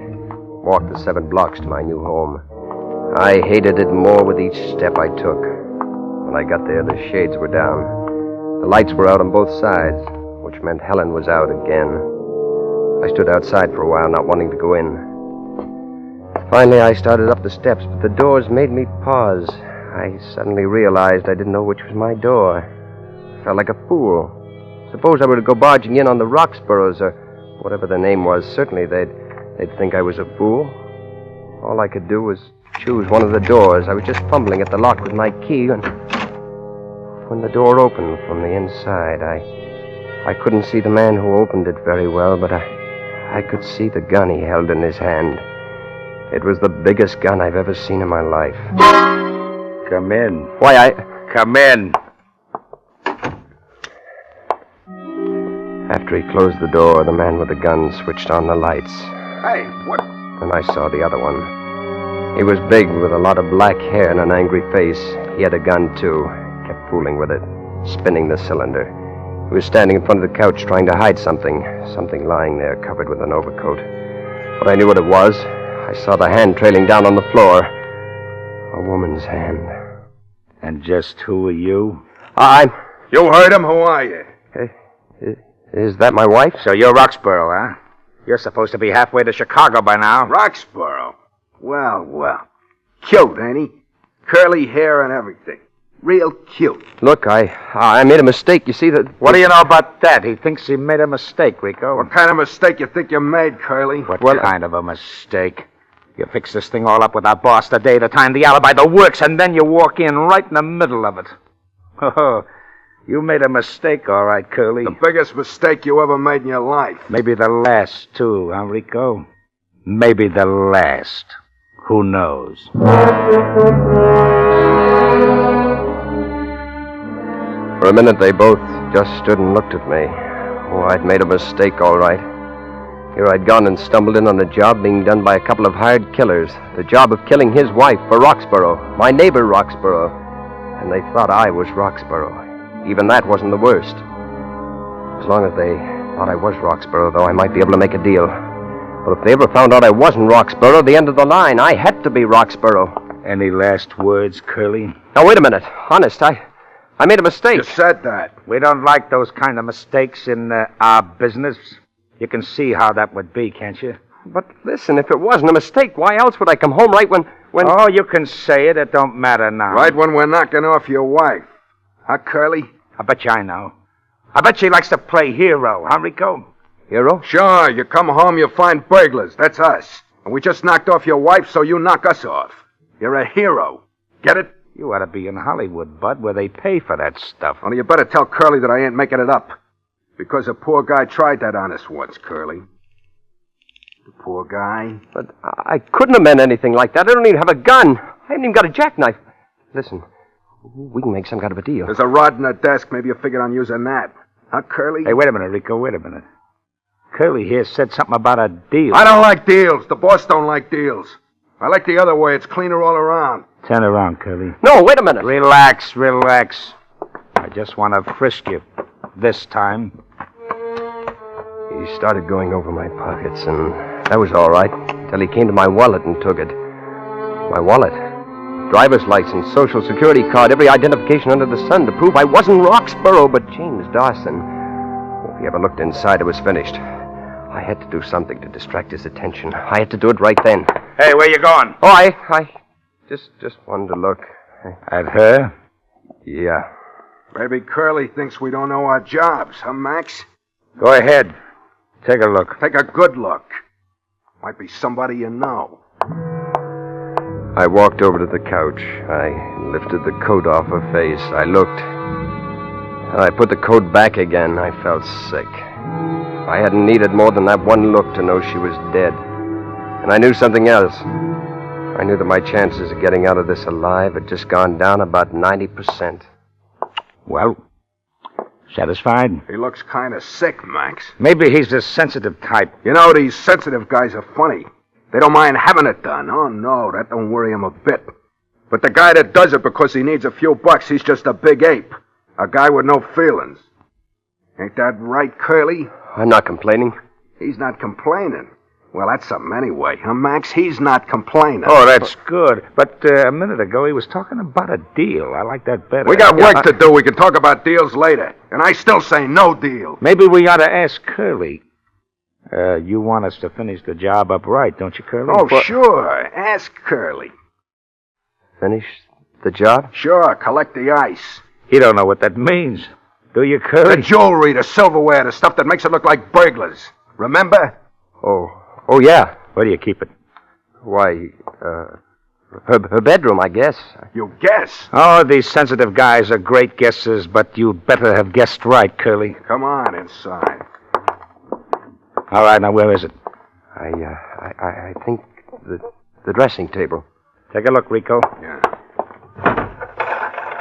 walked the 7 blocks to my new home. I hated it more with each step I took. When I got there, the shades were down. The lights were out on both sides, which meant Helen was out again. I stood outside for a while, not wanting to go in. Finally, I started up the steps, but the doors made me pause. I suddenly realized I didn't know which was my door. I felt like a fool. Suppose I were to go barging in on the Roxboroughs, or whatever their name was. Certainly they'd think I was a fool. All I could do was choose one of the doors. I was just fumbling at the lock with my key when when the door opened from the inside. I couldn't see the man who opened it very well, but I could see the gun he held in his hand. It was the biggest gun I've ever seen in my life. Come in. Why, Come in. After he closed the door, the man with the gun switched on the lights. Hey, what? And I saw the other one. He was big, with a lot of black hair and an angry face. He had a gun, too. Kept fooling with it, spinning the cylinder. He was standing in front of the couch trying to hide something lying there covered with an overcoat. But I knew what it was. I saw the hand trailing down on the floor. A woman's hand. And just who are you? You heard him. Who are you? Is that my wife? So you're Roxborough, huh? You're supposed to be halfway to Chicago by now. Roxborough. Well. Cute, ain't he? Curly hair and everything. Real cute. Look, I made a mistake. You see that... What do you know about that? He thinks he made a mistake, Rico. What kind of mistake you think you made, Curly? What kind of a mistake? You fix this thing all up with our boss, the day, the time, the alibi, the works, and then you walk in right in the middle of it. Oh, you made a mistake, all right, Curly. The biggest mistake you ever made in your life. Maybe the last, too, huh, Rico? Maybe the last. Who knows? For a minute, they both just stood and looked at me. Oh, I'd made a mistake, all right. Here I'd gone and stumbled in on a job being done by a couple of hired killers. The job of killing his wife for Roxborough, my neighbor Roxborough. And they thought I was Roxborough. Even that wasn't the worst. As long as they thought I was Roxborough, though, I might be able to make a deal. But if they ever found out I wasn't Roxborough, the end of the line, I had to be Roxborough. Any last words, Curly? Now, wait a minute. Honest, I made a mistake. You said that. We don't like those kind of mistakes in our business. You can see how that would be, can't you? But listen, if it wasn't a mistake, why else would I come home right when... Oh, you can say it. It don't matter now. Right when we're knocking off your wife. Huh, Curly? I bet you I know. I bet she likes to play hero, huh, Rico? Hero? Sure. You come home, you find burglars. That's us. And we just knocked off your wife, so you knock us off. You're a hero. Get it? You ought to be in Hollywood, Bud, where they pay for that stuff. Only you better tell Curly that I ain't making it up. Because a poor guy tried that on us once, Curly. The poor guy. But I couldn't have meant anything like that. I don't even have a gun. I haven't even got a jackknife. Listen, we can make some kind of a deal. There's a rod in the desk. Maybe you figured on using that. Huh, Curly? Hey, wait a minute, Rico, wait a minute. Curly here said something about a deal. I don't like deals. The boss don't like deals. I like the other way. It's cleaner all around. Turn around, Curly. No, wait a minute. Relax. I just want to frisk you. This time. He started going over my pockets, and that was all right, till he came to my wallet and took it. My wallet. Driver's license, social security card, every identification under the sun to prove I wasn't Roxborough, but James Dawson. If he ever looked inside, it was finished. I had to do something to distract his attention. I had to do it right then. Hey, where you going? Oh, I just wanted to look. At her? Yeah. Maybe Curly thinks we don't know our jobs, huh, Max? Go ahead. Take a look. Take a good look. Might be somebody you know. I walked over to the couch. I lifted the coat off her face. I looked. I put the coat back again. I felt sick. I hadn't needed more than that one look to know she was dead. And I knew something else. I knew that my chances of getting out of this alive had just gone down about 90%. Well, satisfied? He looks kind of sick, Max. Maybe he's a sensitive type. You know, these sensitive guys are funny. They don't mind having it done. Oh, no, that don't worry him a bit. But the guy that does it because he needs a few bucks, he's just a big ape. A guy with no feelings. Ain't that right, Curly? I'm not complaining. He's not complaining. Well, that's something anyway, huh, Max? He's not complaining. Oh, that's good. But a minute ago, he was talking about a deal. I like that better. We got work to do. We can talk about deals later. And I still say no deal. Maybe we ought to ask Curly. You want us to finish the job up right, don't you, Curly? Oh, sure. Ask Curly. Finish the job? Sure. Collect the ice. He don't know what that means. Do you, Curly? The jewelry, the silverware, the stuff that makes it look like burglars. Remember? Oh, yeah. Where do you keep it? Why, Her bedroom, I guess. You guess? Oh, these sensitive guys are great guessers, but you better have guessed right, Curly. Come on inside. All right, now where is it? I think the dressing table. Take a look, Rico. Yeah.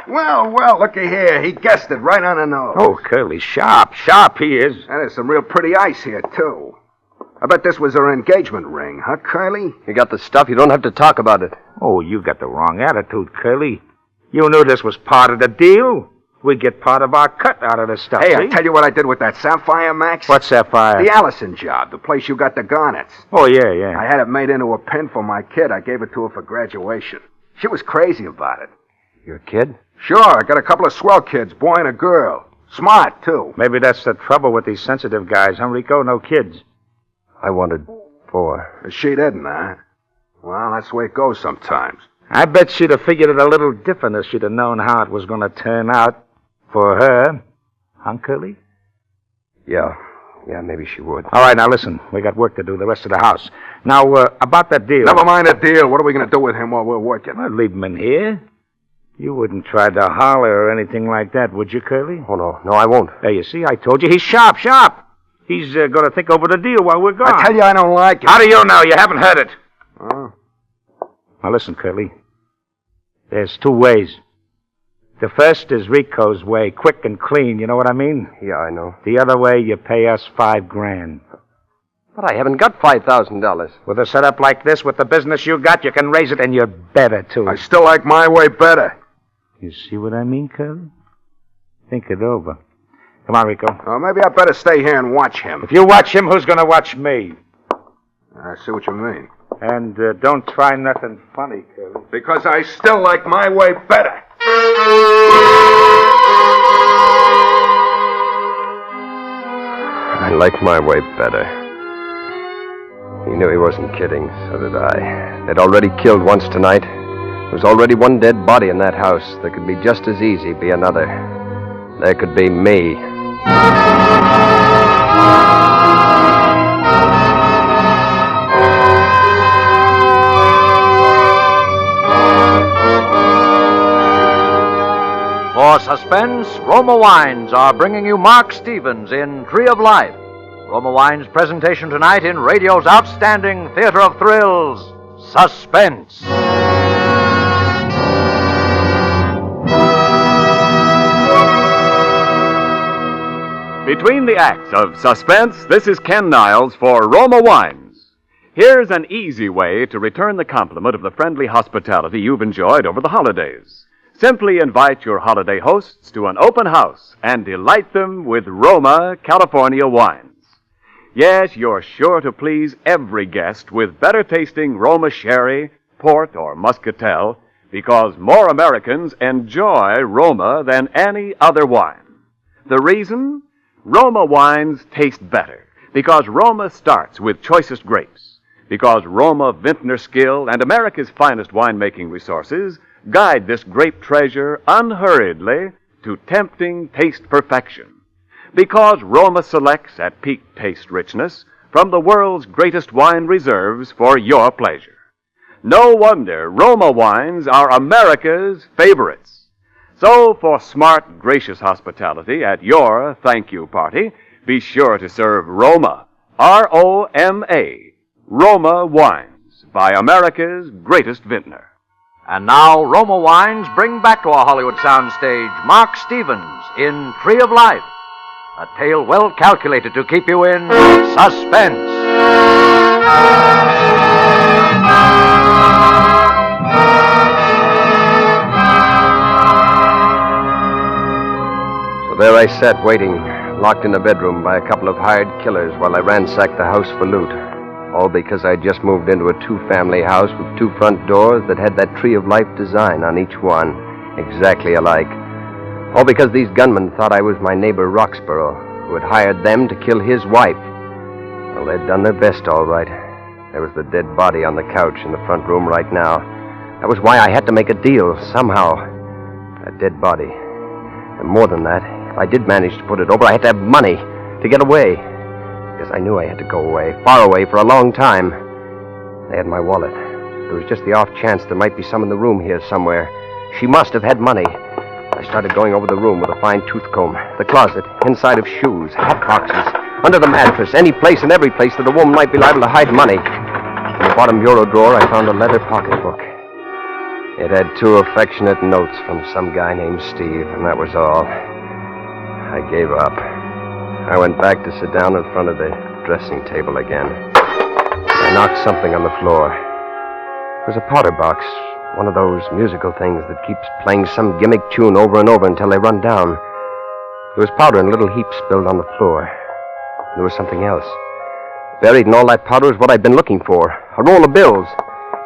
Well, looky here. He guessed it right on the nose. Oh, Curly, sharp he is. And there's some real pretty ice here, too. I bet this was her engagement ring, huh, Curly? You got the stuff. You don't have to talk about it. Oh, you got the wrong attitude, Curly. You knew this was part of the deal. We'd get part of our cut out of this stuff. Hey, see? I tell you what I did with that sapphire, Max. What's sapphire? The Allison job, the place you got the garnets. Oh, yeah. I had it made into a pin for my kid. I gave it to her for graduation. She was crazy about it. Your kid? Sure, I got a couple of swell kids, boy and a girl. Smart, too. Maybe that's the trouble with these sensitive guys, huh, Rico? No kids. I wanted 4. She didn't, huh? Well, that's the way it goes sometimes. I bet she'd have figured it a little different if she'd have known how it was going to turn out for her. Huh, Curly? Yeah, maybe she would. All right, now listen. We got work to do, the rest of the house. Now, about that deal. Never mind the deal. What are we going to do with him while we're working? I'd leave him in here. You wouldn't try to holler or anything like that, would you, Curly? Oh, no, I won't. There, you see, I told you. He's sharp. He's going to think over the deal while we're gone. I tell you I don't like it. How do you know? You haven't heard it. Oh. Now, listen, Curly. There's 2 ways. The first is Rico's way, quick and clean, you know what I mean? Yeah, I know. The other way, you pay us $5,000. But I haven't got $5,000. With a setup like this, with the business you got, you can raise it, and you're better, too. I still like my way better. You see what I mean, Curly? Think it over. Come on, Rico. Maybe I better stay here and watch him. If you watch him, who's going to watch me? I see what you mean. And don't try nothing funny, Curly. Because I still like my way better. I like my way better. He knew he wasn't kidding, so did I. They'd already killed once tonight. There was already one dead body in that house. There could be just as easy be another. There could be me. For Suspense, Roma Wines are bringing you Mark Stevens in Tree of Life. Roma Wines' presentation tonight in radio's outstanding theater of thrills, Suspense. Between the acts of Suspense, this is Ken Niles for Roma Wines. Here's an easy way to return the compliment of the friendly hospitality you've enjoyed over the holidays. Simply invite your holiday hosts to an open house and delight them with Roma, California wines. Yes, you're sure to please every guest with better-tasting Roma sherry, port, or muscatel, because more Americans enjoy Roma than any other wine. The reason? Roma wines taste better because Roma starts with choicest grapes, because Roma vintner skill and America's finest winemaking resources guide this grape treasure unhurriedly to tempting taste perfection, because Roma selects at peak taste richness from the world's greatest wine reserves for your pleasure. No wonder Roma wines are America's favorites. So, for smart, gracious hospitality at your thank you party, be sure to serve Roma, R-O-M-A, Roma Wines, by America's greatest vintner. And now, Roma Wines bring back to our Hollywood soundstage Mark Stevens in Tree of Life, a tale well calculated to keep you in suspense. So there I sat, waiting, locked in a bedroom by a couple of hired killers while I ransacked the house for loot. All because I'd just moved into a 2-family house with 2 front doors that had that Tree of Life design on each one, exactly alike. All because these gunmen thought I was my neighbor Roxborough, who had hired them to kill his wife. Well, they'd done their best, all right. There was the dead body on the couch in the front room right now. That was why I had to make a deal, somehow. A dead body. And more than that, if I did manage to put it over, I had to have money to get away. Because I knew I had to go away, far away, for a long time. They had my wallet. There was just the off chance there might be some in the room here somewhere. She must have had money. I started going over the room with a fine tooth comb, the closet, inside of shoes, hat boxes, under the mattress, any place and every place that a woman might be liable to hide money. In the bottom bureau drawer, I found a leather pocketbook. It had 2 affectionate notes from some guy named Steve, and that was all. I gave up. I went back to sit down in front of the dressing table again. I knocked something on the floor. It was a powder box, one of those musical things that keeps playing some gimmick tune over and over until they run down. There was powder in little heaps spilled on the floor. There was something else. Buried in all that powder is what I'd been looking for. A roll of bills.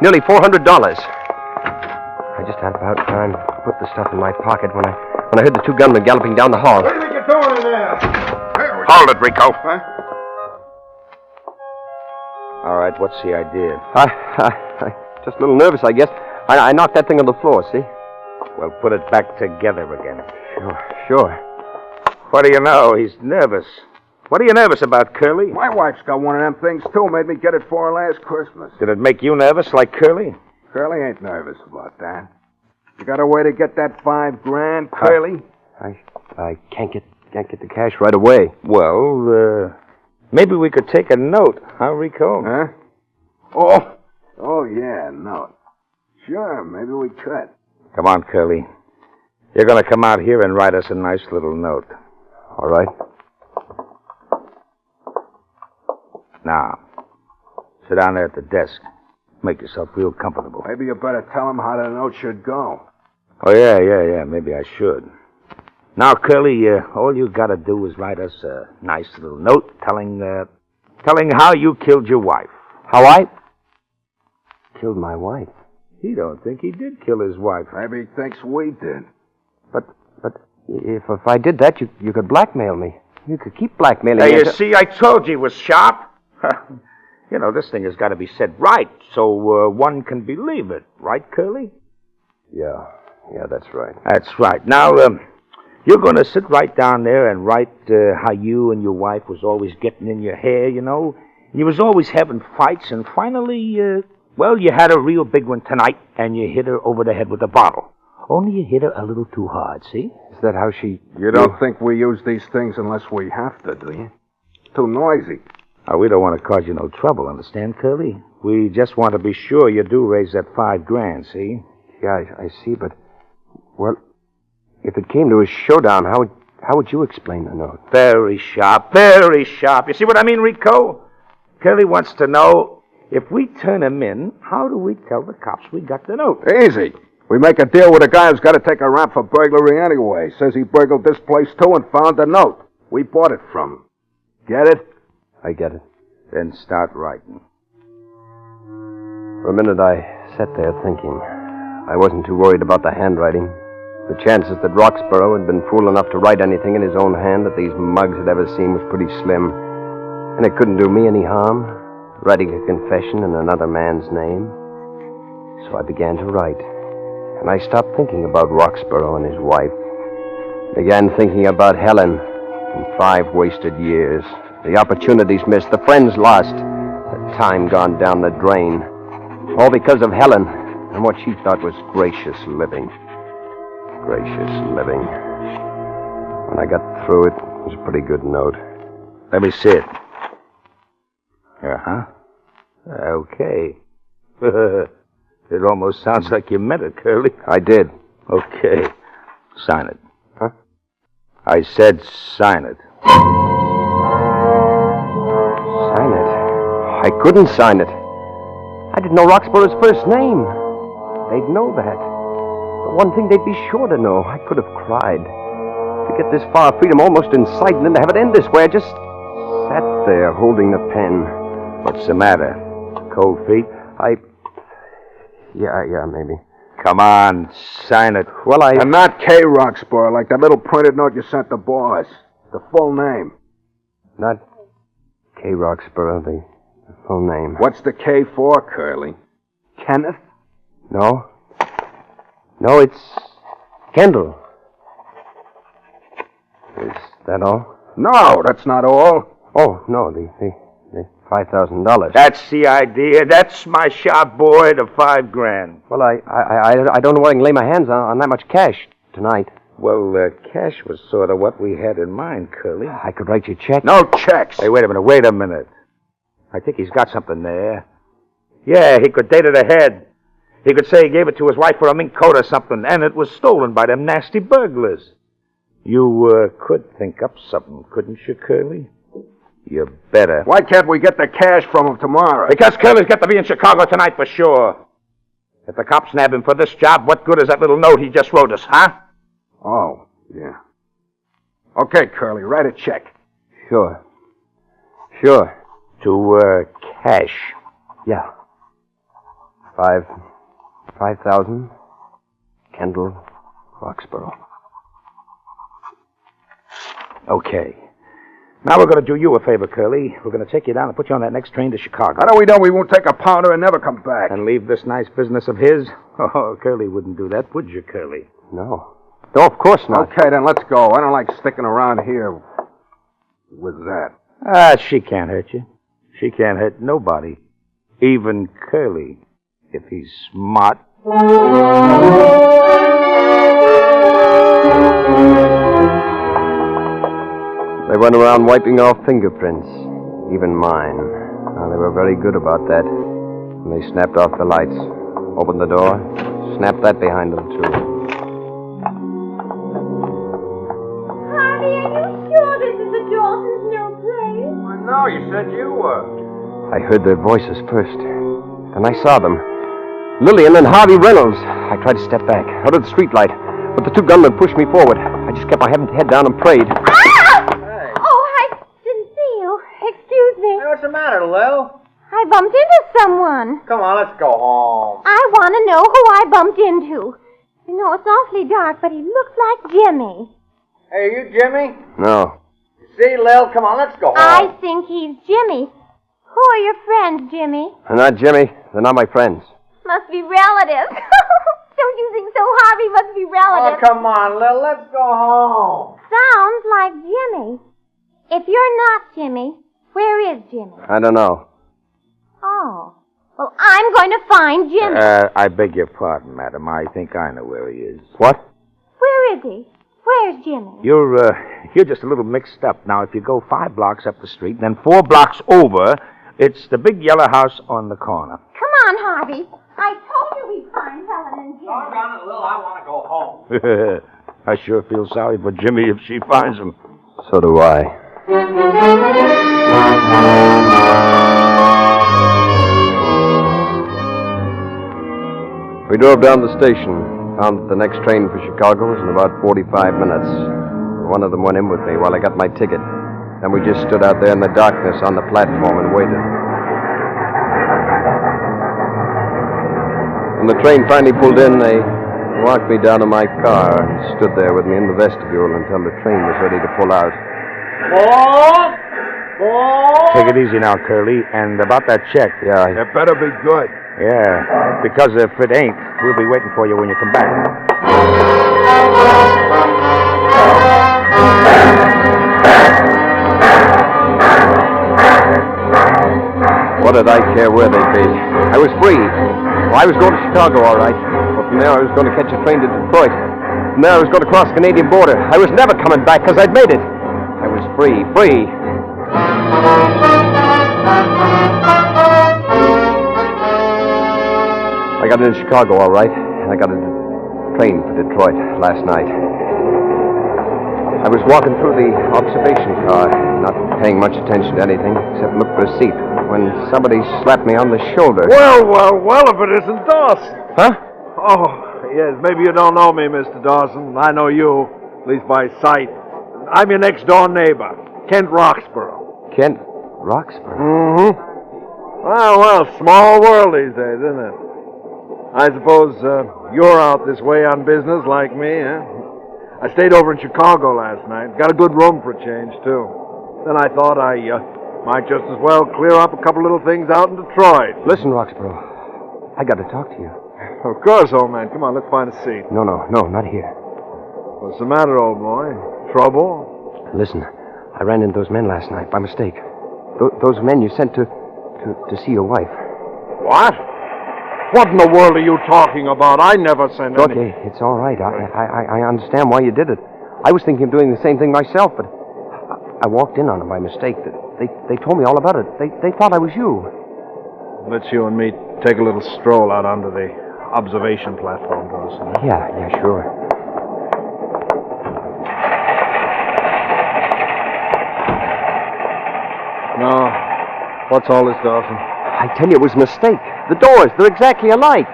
Nearly $400. I just had about time to put the stuff in my pocket when I heard the 2 gunmen galloping down the hall. What do you think you're doing in there? Hold it, Rico. Huh? All right, what's the idea? I just a little nervous, I guess. I knocked that thing on the floor, see? Well, put it back together again. Sure. What do you know? He's nervous. What are you nervous about, Curly? My wife's got one of them things, too. Made me get it for her last Christmas. Did it make you nervous like Curly? Curly ain't nervous about that. You got a way to get that $5,000, Curly? I can't get the cash right away. Well, maybe we could take a note, huh, Rico? Huh? Oh, yeah, note. Sure, maybe we could. Come on, Curly. You're going to come out here and write us a nice little note. All right. Now, sit down there at the desk. Make yourself real comfortable. Maybe you better tell him how the note should go. Oh, yeah. Maybe I should. Now, Curly, all you got to do is write us a nice little note telling how you killed your wife. How I killed my wife? He don't think he did kill his wife. Maybe he thinks we did. But if I did that, you could blackmail me. You could keep blackmailing me. Hey, you see, I told you it was sharp. You know, this thing has got to be said right, so one can believe it. Right, Curly? Yeah, that's right. That's right. Now, you're going to sit right down there and write how you and your wife was always getting in your hair, you know. You was always having fights, and finally, you had a real big one tonight, and you hit her over the head with a bottle. Only you hit her a little too hard, see? Is that how she... You don't think we use these things unless we have to, do you? Too noisy. We don't want to cause you no trouble, understand, Curly? We just want to be sure you do raise that $5,000, see? Yeah, I see, but... Well, if it came to a showdown, how would you explain the note? Very sharp, very sharp. You see what I mean, Rico? Curly wants to know, if we turn him in, how do we tell the cops we got the note? Easy. We make a deal with a guy who's got to take a rap for burglary anyway. Says he burgled this place, too, and found the note. We bought it from him. Get it? I get it. Then start writing. For a minute, I sat there thinking. I wasn't too worried about the handwriting. The chances that Roxborough had been fool enough to write anything in his own hand that these mugs had ever seen was pretty slim. And it couldn't do me any harm, writing a confession in another man's name. So I began to write. And I stopped thinking about Roxborough and his wife. Began thinking about Helen and 5 wasted years. The opportunities missed, the friends lost, the time gone down the drain. All because of Helen and what she thought was gracious living. Gracious living. When I got through it was a pretty good note. Let me see it. Uh-huh. Okay. It almost sounds like you meant it, Curly. I did. Okay. Sign it. Huh? I said sign it. Sign it? I couldn't sign it. I didn't know Roxborough's first name. They'd know that. The one thing they'd be sure to know. I could have cried. To get this far, freedom almost in sight, and then to have it end this way, I just sat there holding the pen. What's the matter? Cold feet? Yeah, maybe. Come on, sign it. Well, And not K. Roxborough, like that little printed note you sent the boss. The full name. Not K. Roxborough, the full name. What's the K for, Curly? Kenneth? No, it's Kendall. Is that all? No, that's not all. Oh, no, the $5,000. That's the idea. That's my shop boy to $5,000. Well, I don't know where I can lay my hands on that much cash tonight. Well, cash was sort of what we had in mind, Curly. I could write you a check. No checks. Hey, wait a minute. I think he's got something there. Yeah, he could date it ahead. He could say he gave it to his wife for a mink coat or something, and it was stolen by them nasty burglars. You could think up something, couldn't you, Curly? You better. Why can't we get the cash from him tomorrow? Because Curly's got to be in Chicago tonight for sure. If the cops nab him for this job, what good is that little note he just wrote us, huh? Oh, yeah. Okay, Curly, write a check. Sure. To, cash. Yeah. 5,000. Kendall, Roxborough. Okay. Now we're going to do you a favor, Curly. We're going to take you down and put you on that next train to Chicago. How do we know we won't take a pounder and never come back? And leave this nice business of his? Oh, Curly wouldn't do that, would you, Curly? No, of course not. Okay, then let's go. I don't like sticking around here with that. She can't hurt you. She can't hurt nobody. Even Curly, if he's smart. They went around wiping off fingerprints, even mine. Now, they were very good about that. And they snapped off the lights, opened the door, snapped that behind them, too. Harvey, are you sure this is the Dawson's new place? No, you said you were. I heard their voices first. Then I saw them. Lillian and Harvey Reynolds. I tried to step back, out of the streetlight, but the two gunmen pushed me forward. I just kept my head down and prayed. Excuse me. Hey, what's the matter, Lil? I bumped into someone. Come on, let's go home. I want to know who I bumped into. You know, it's awfully dark, but he looks like Jimmy. Hey, are you Jimmy? No. See, Lil, come on, let's go home. I think he's Jimmy. Who are your friends, Jimmy? They're not Jimmy. They're not my friends. Must be relatives. Don't you think so, Harvey? Must be relatives. Oh, come on, Lil, let's go home. Sounds like Jimmy. If you're not Jimmy, where is Jimmy? I don't know. Oh. Well, I'm going to find Jimmy. I beg your pardon, madam. I think I know where he is. What? Where is he? Where's Jimmy? You're just a little mixed up. Now, if you go 5 blocks up the street, then 4 blocks over, it's the big yellow house on the corner. Come on, Harvey. I told you we'd find Helen and Jimmy. Doggone it, Lil, I want to go home. I sure feel sorry for Jimmy if she finds him. So do I. We drove down the station, found that the next train for Chicago was in about 45 minutes. One of them went in with me while I got my ticket. Then we just stood out there in the darkness on the platform and waited. When the train finally pulled in, they walked me down to my car and stood there with me in the vestibule until the train was ready to pull out. Take it easy now, Curly. And about that check, It better be good. Yeah, because if it ain't, we'll be waiting for you when you come back. What did I care where they'd be? I was free. Well, I was going to Chicago, all right. But from there, I was going to catch a train to Detroit. From there, I was going to cross the Canadian border. I was never coming back because I'd made it. I was free. I got into Chicago, all right, and I got a train for Detroit last night. I was walking through the observation car, not paying much attention to anything except look for a seat, when somebody slapped me on the shoulder. Well, if it isn't Dawson. Huh? Oh, yes, maybe you don't know me, Mr. Dawson. I know you, at least by sight. I'm your next-door neighbor, Kent Roxborough. Kent Roxborough? Mm-hmm. Well, small world these days, isn't it? I suppose you're out this way on business like me, eh? I stayed over in Chicago last night. Got a good room for a change, too. Then I thought I might just as well clear up a couple little things out in Detroit. Listen, Roxborough, I got to talk to you. Of course, old man. Come on, let's find a seat. No, not here. What's the matter, old boy? Trouble? Listen, I ran into those men last night by mistake. Those men you sent to To see your wife. What? What in the world are you talking about? I never sent any... Okay, it's all right. I understand why you did it. I was thinking of doing the same thing myself, but I walked in on it by mistake. They told me all about it. They thought I was you. Let's you and me take a little stroll out onto the observation platform, Bronson. Yeah, sure. No. What's all this, Dawson? I tell you, it was a mistake. The doors, they're exactly alike.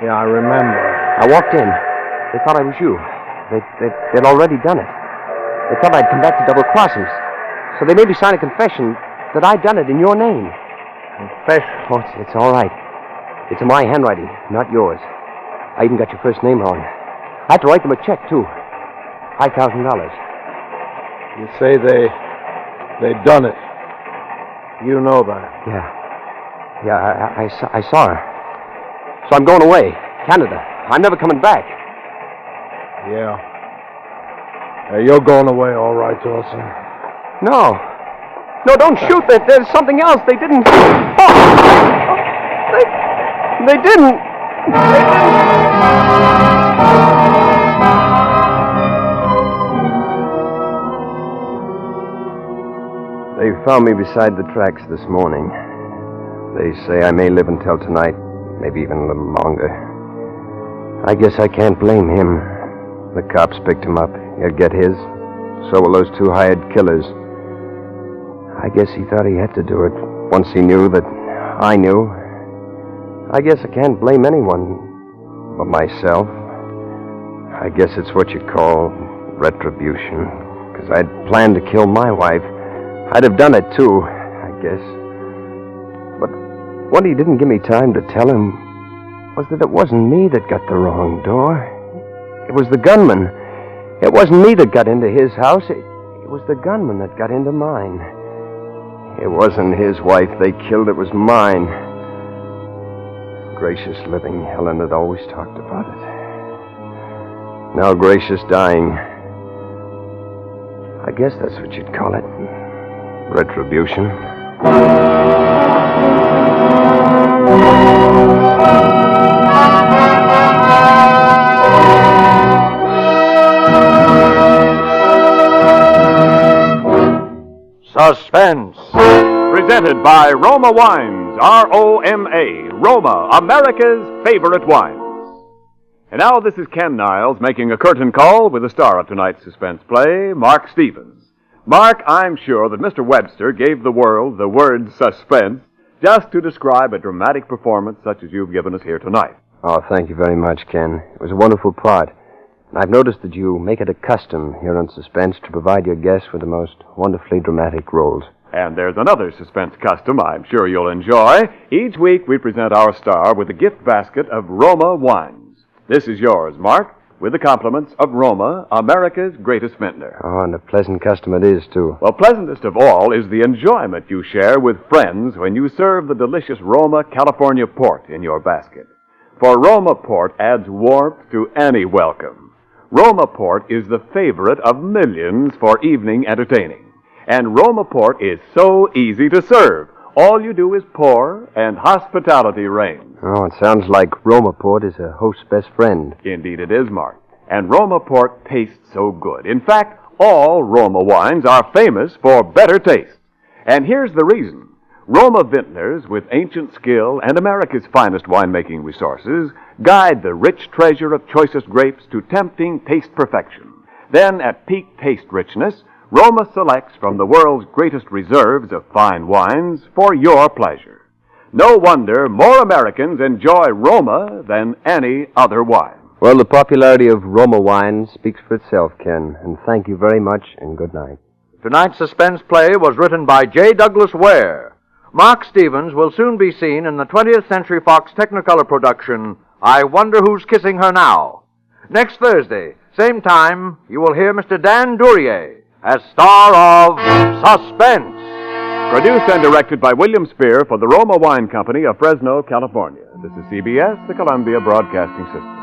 Yeah, I remember. I walked in. They thought I was you. They'd already done it. They thought I'd come back to double-cross them. So they made me sign a confession that I'd done it in your name. Confession? Oh, it's all right. It's in my handwriting, not yours. I even got your first name wrong. I had to write them a check, too. $5,000. You say they'd done it. You know that. Yeah, I saw her. So I'm going away. Canada. I'm never coming back. Yeah. You're going away, all right, Dawson. No, don't shoot. There's something else. They didn't... Oh! They didn't. They found me beside the tracks this morning. They say I may live until tonight, maybe even a little longer. I guess I can't blame him. The cops picked him up. He'll get his. So will those two hired killers. I guess he thought he had to do it once he knew that I knew. I guess I can't blame anyone but myself. I guess it's what you call retribution. Because I'd planned to kill my wife. I'd have done it, too, I guess. But what he didn't give me time to tell him was that it wasn't me that got the wrong door. It was the gunman. It wasn't me that got into his house. It was the gunman that got into mine. It wasn't his wife they killed. It was mine. Gracious living, Helen had always talked about it. Now Gracious dying. I guess that's what you'd call it. Retribution. Suspense. Presented by Roma Wines, R-O-M-A, Roma, America's favorite wines. And now this is Ken Niles making a curtain call with the star of tonight's suspense play, Mark Stevens. Mark, I'm sure that Mr. Webster gave the world the word suspense just to describe a dramatic performance such as you've given us here tonight. Oh, thank you very much, Ken. It was a wonderful part. And I've noticed that you make it a custom here on Suspense to provide your guests with the most wonderfully dramatic roles. And there's another suspense custom I'm sure you'll enjoy. Each week we present our star with a gift basket of Roma wines. This is yours, Mark, with the compliments of Roma, America's greatest vintner. Oh, and a pleasant custom it is, too. Well, pleasantest of all is the enjoyment you share with friends when you serve the delicious Roma California port in your basket. For Roma port adds warmth to any welcome. Roma port is the favorite of millions for evening entertaining. And Roma port is so easy to serve. All you do is pour, and hospitality reigns. Oh, it sounds like Roma port is a host's best friend. Indeed it is, Mark. And Roma port tastes so good. In fact, all Roma wines are famous for better taste. And here's the reason. Roma vintners, with ancient skill and America's finest winemaking resources, guide the rich treasure of choicest grapes to tempting taste perfection. Then, at peak taste richness, Roma selects from the world's greatest reserves of fine wines for your pleasure. No wonder more Americans enjoy Roma than any other wine. Well, the popularity of Roma wine speaks for itself, Ken. And thank you very much, and good night. Tonight's suspense play was written by J. Douglas Ware. Mark Stevens will soon be seen in the 20th Century Fox Technicolor production, I Wonder Who's Kissing Her Now. Next Thursday, same time, you will hear Mr. Dan Duryea as star of Suspense. Produced and directed by William Spear for the Roma Wine Company of Fresno, California. This is CBS, the Columbia Broadcasting System.